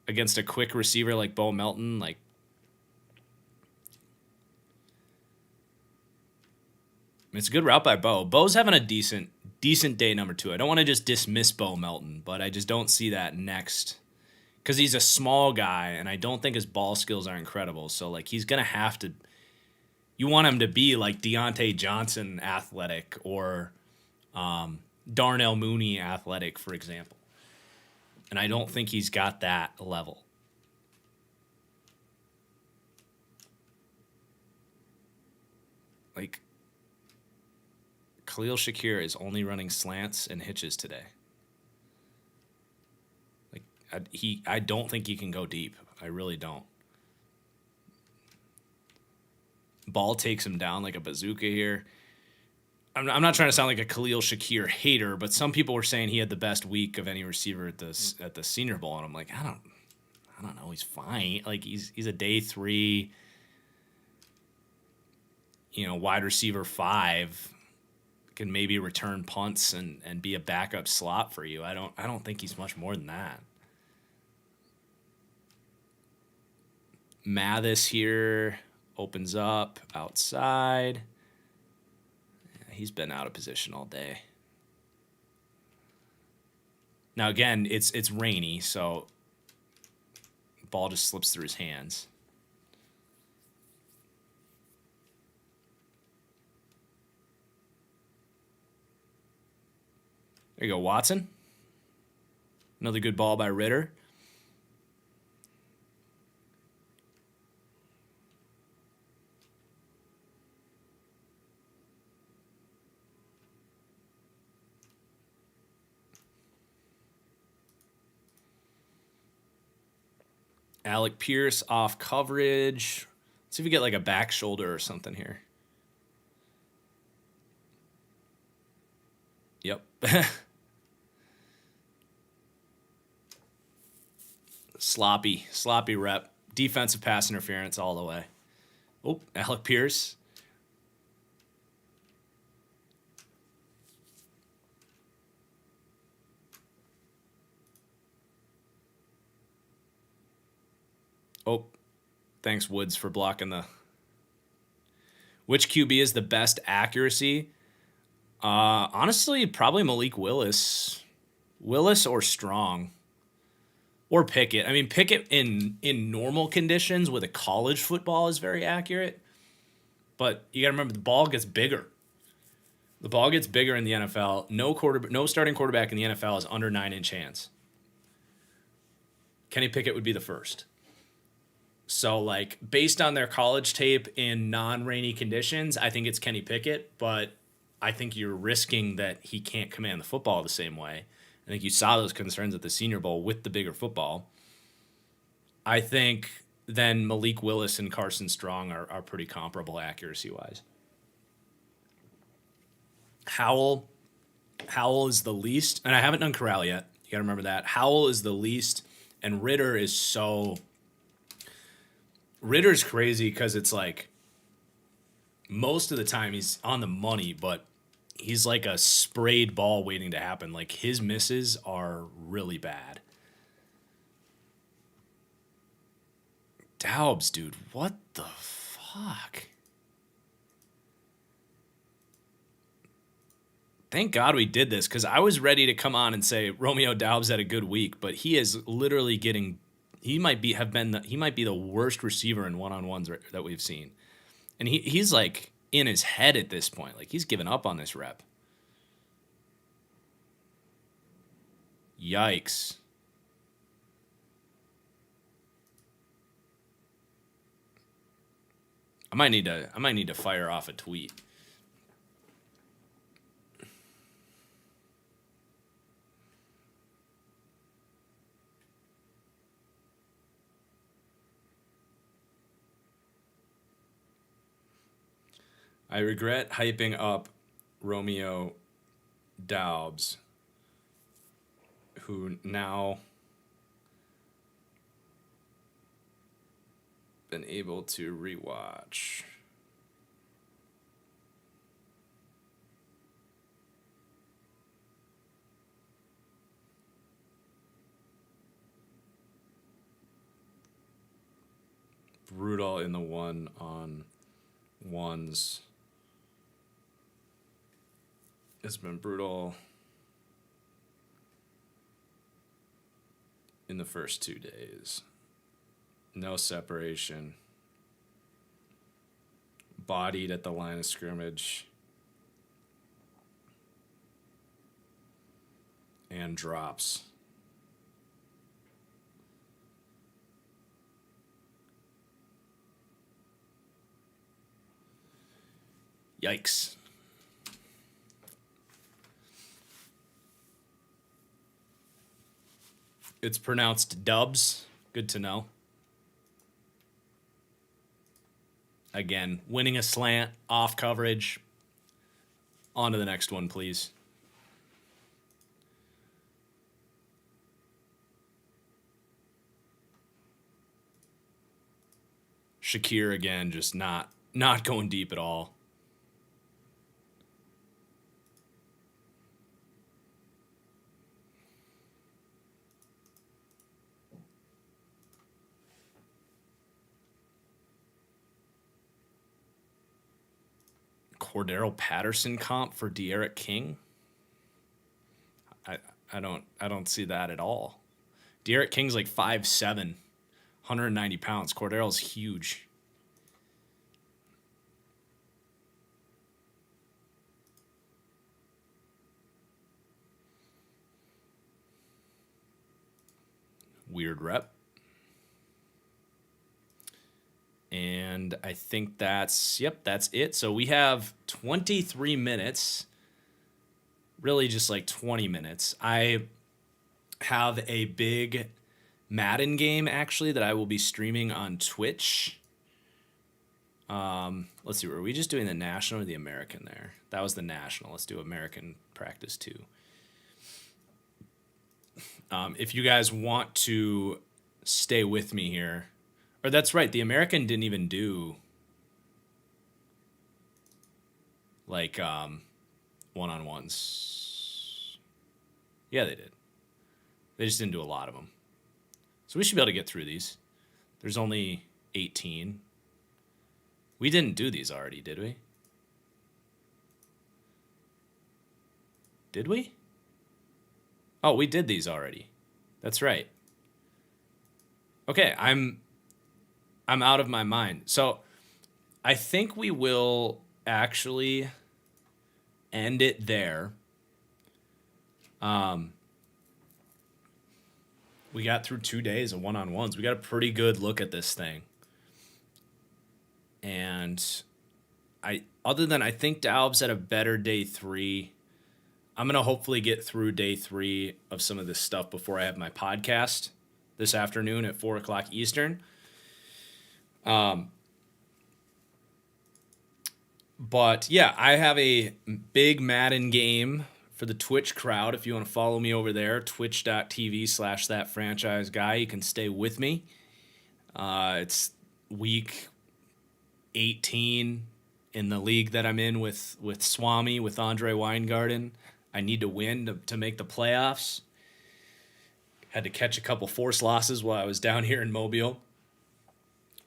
against a quick receiver like Bo Melton, like it's a good route by Bo. Bo's having a decent day number 2. I don't want to just dismiss Bo Melton, but I just don't see that next because he's a small guy and I don't think his ball skills are incredible. So like he's gonna have to. You want him to be like Deontay Johnson athletic or Darnell Mooney athletic, for example. And I don't think he's got that level. Like, Khalil Shakir is only running slants and hitches today. Like, I don't think he can go deep. I really don't. Ball takes him down like a bazooka here. I'm not trying to sound like a Khalil Shakir hater, but some people were saying he had the best week of any receiver at the Senior Bowl, and I'm like, I don't know, he's fine. Like he's a day 3, wide receiver 5, can maybe return punts and be a backup slot for you. I don't think he's much more than that. Mathis here opens up outside. He's been out of position all day. Now again, it's rainy, so the ball just slips through his hands. There you go, Watson. Another good ball by Ritter. Alec Pierce off coverage. Let's see if we get like a back shoulder or something here. Yep. Sloppy rep. Defensive pass interference all the way. Oh, Alec Pierce. Oh, thanks, Woods, for blocking the. Which QB is the best accuracy? Honestly, probably Malik Willis. Willis or Strong. Or Pickett. I mean, Pickett in normal conditions with a college football is very accurate. But you got to remember, the ball gets bigger. The ball gets bigger in the NFL. No starting quarterback in the NFL is under 9-inch hands. Kenny Pickett would be the first. So, like, based on their college tape in non-rainy conditions, I think it's Kenny Pickett, but I think you're risking that he can't command the football the same way. I think you saw those concerns at the Senior Bowl with the bigger football. I think then Malik Willis and Carson Strong are pretty comparable accuracy-wise. Howell is the least, and I haven't done Corral yet. You got to remember that. Howell is the least, and Ritter is so. Ritter's crazy because it's like most of the time he's on the money, but he's like a sprayed ball waiting to happen. Like his misses are really bad. Daubs, dude, what the fuck? Thank God we did this because I was ready to come on and say Romeo Daubs had a good week, but he is literally getting. He might be the worst receiver in one-on-ones that we've seen, and he's like in his head at this point. Like he's given up on this rep. Yikes. I might need to fire off a tweet. I regret hyping up Romeo Daubs, who now been able to rewatch. Brutal in the one-on-ones. It's been brutal in the first 2 days. No separation. Bodied at the line of scrimmage. And drops. Yikes. It's pronounced Dubs. Good to know. Again, winning a slant, off coverage. On to the next one, please. Shakir again, just not going deep at all. Cordero Patterson comp for De'Aaron King. I don't see that at all. De'Aaron King's like 5'7", 190 pounds. Cordero's huge. Weird rep. And I think that's it. So we have 23 minutes, really just like 20 minutes. I have a big Madden game, actually, that I will be streaming on Twitch. Let's see, were we just doing the national or the American there? That was the national. Let's do American practice too. If you guys want to stay with me here, or that's right, the American didn't even do like one-on-ones. Yeah, they did. They just didn't do a lot of them. So we should be able to get through these. There's only 18. We didn't do these already, did we? Did we? Oh, we did these already. That's right. Okay, I'm out of my mind. So I think we will actually end it there. We got through 2 days of one-on-ones. We got a pretty good look at this thing. And I think Daubs had a better day 3. I'm going to hopefully get through day 3 of some of this stuff before I have my podcast this afternoon at 4 o'clock Eastern. But yeah, I have a big Madden game for the Twitch crowd. If you want to follow me over there, twitch.tv/ThatFranchiseGuy. You can stay with me. It's week 18 in the league that I'm in with Swami, with Andre Weingarten. I need to win to make the playoffs. Had to catch a couple forced losses while I was down here in Mobile.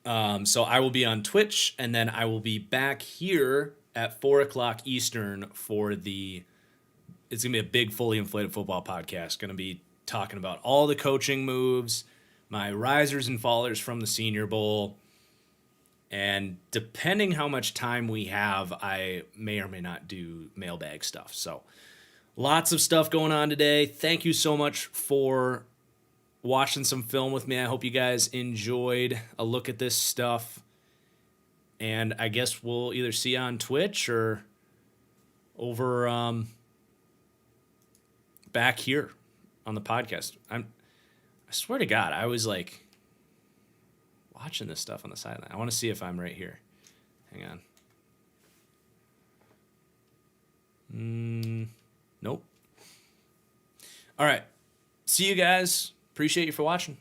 So I will be on Twitch, and then I will be back here at 4 o'clock Eastern for the. It's gonna be a big, fully inflated football podcast. Gonna be talking about all the coaching moves, my risers and fallers from the Senior Bowl, and depending how much time we have, I may or may not do mailbag stuff. So lots of stuff going on today. Thank you so much for watching some film with me. I hope you guys enjoyed a look at this stuff. And I guess we'll either see you on Twitch or over back here on the podcast. I swear to God, I was like watching this stuff on the sideline. I want to see if I'm right here. Hang on. Nope. All right. See you guys. Appreciate you for watching.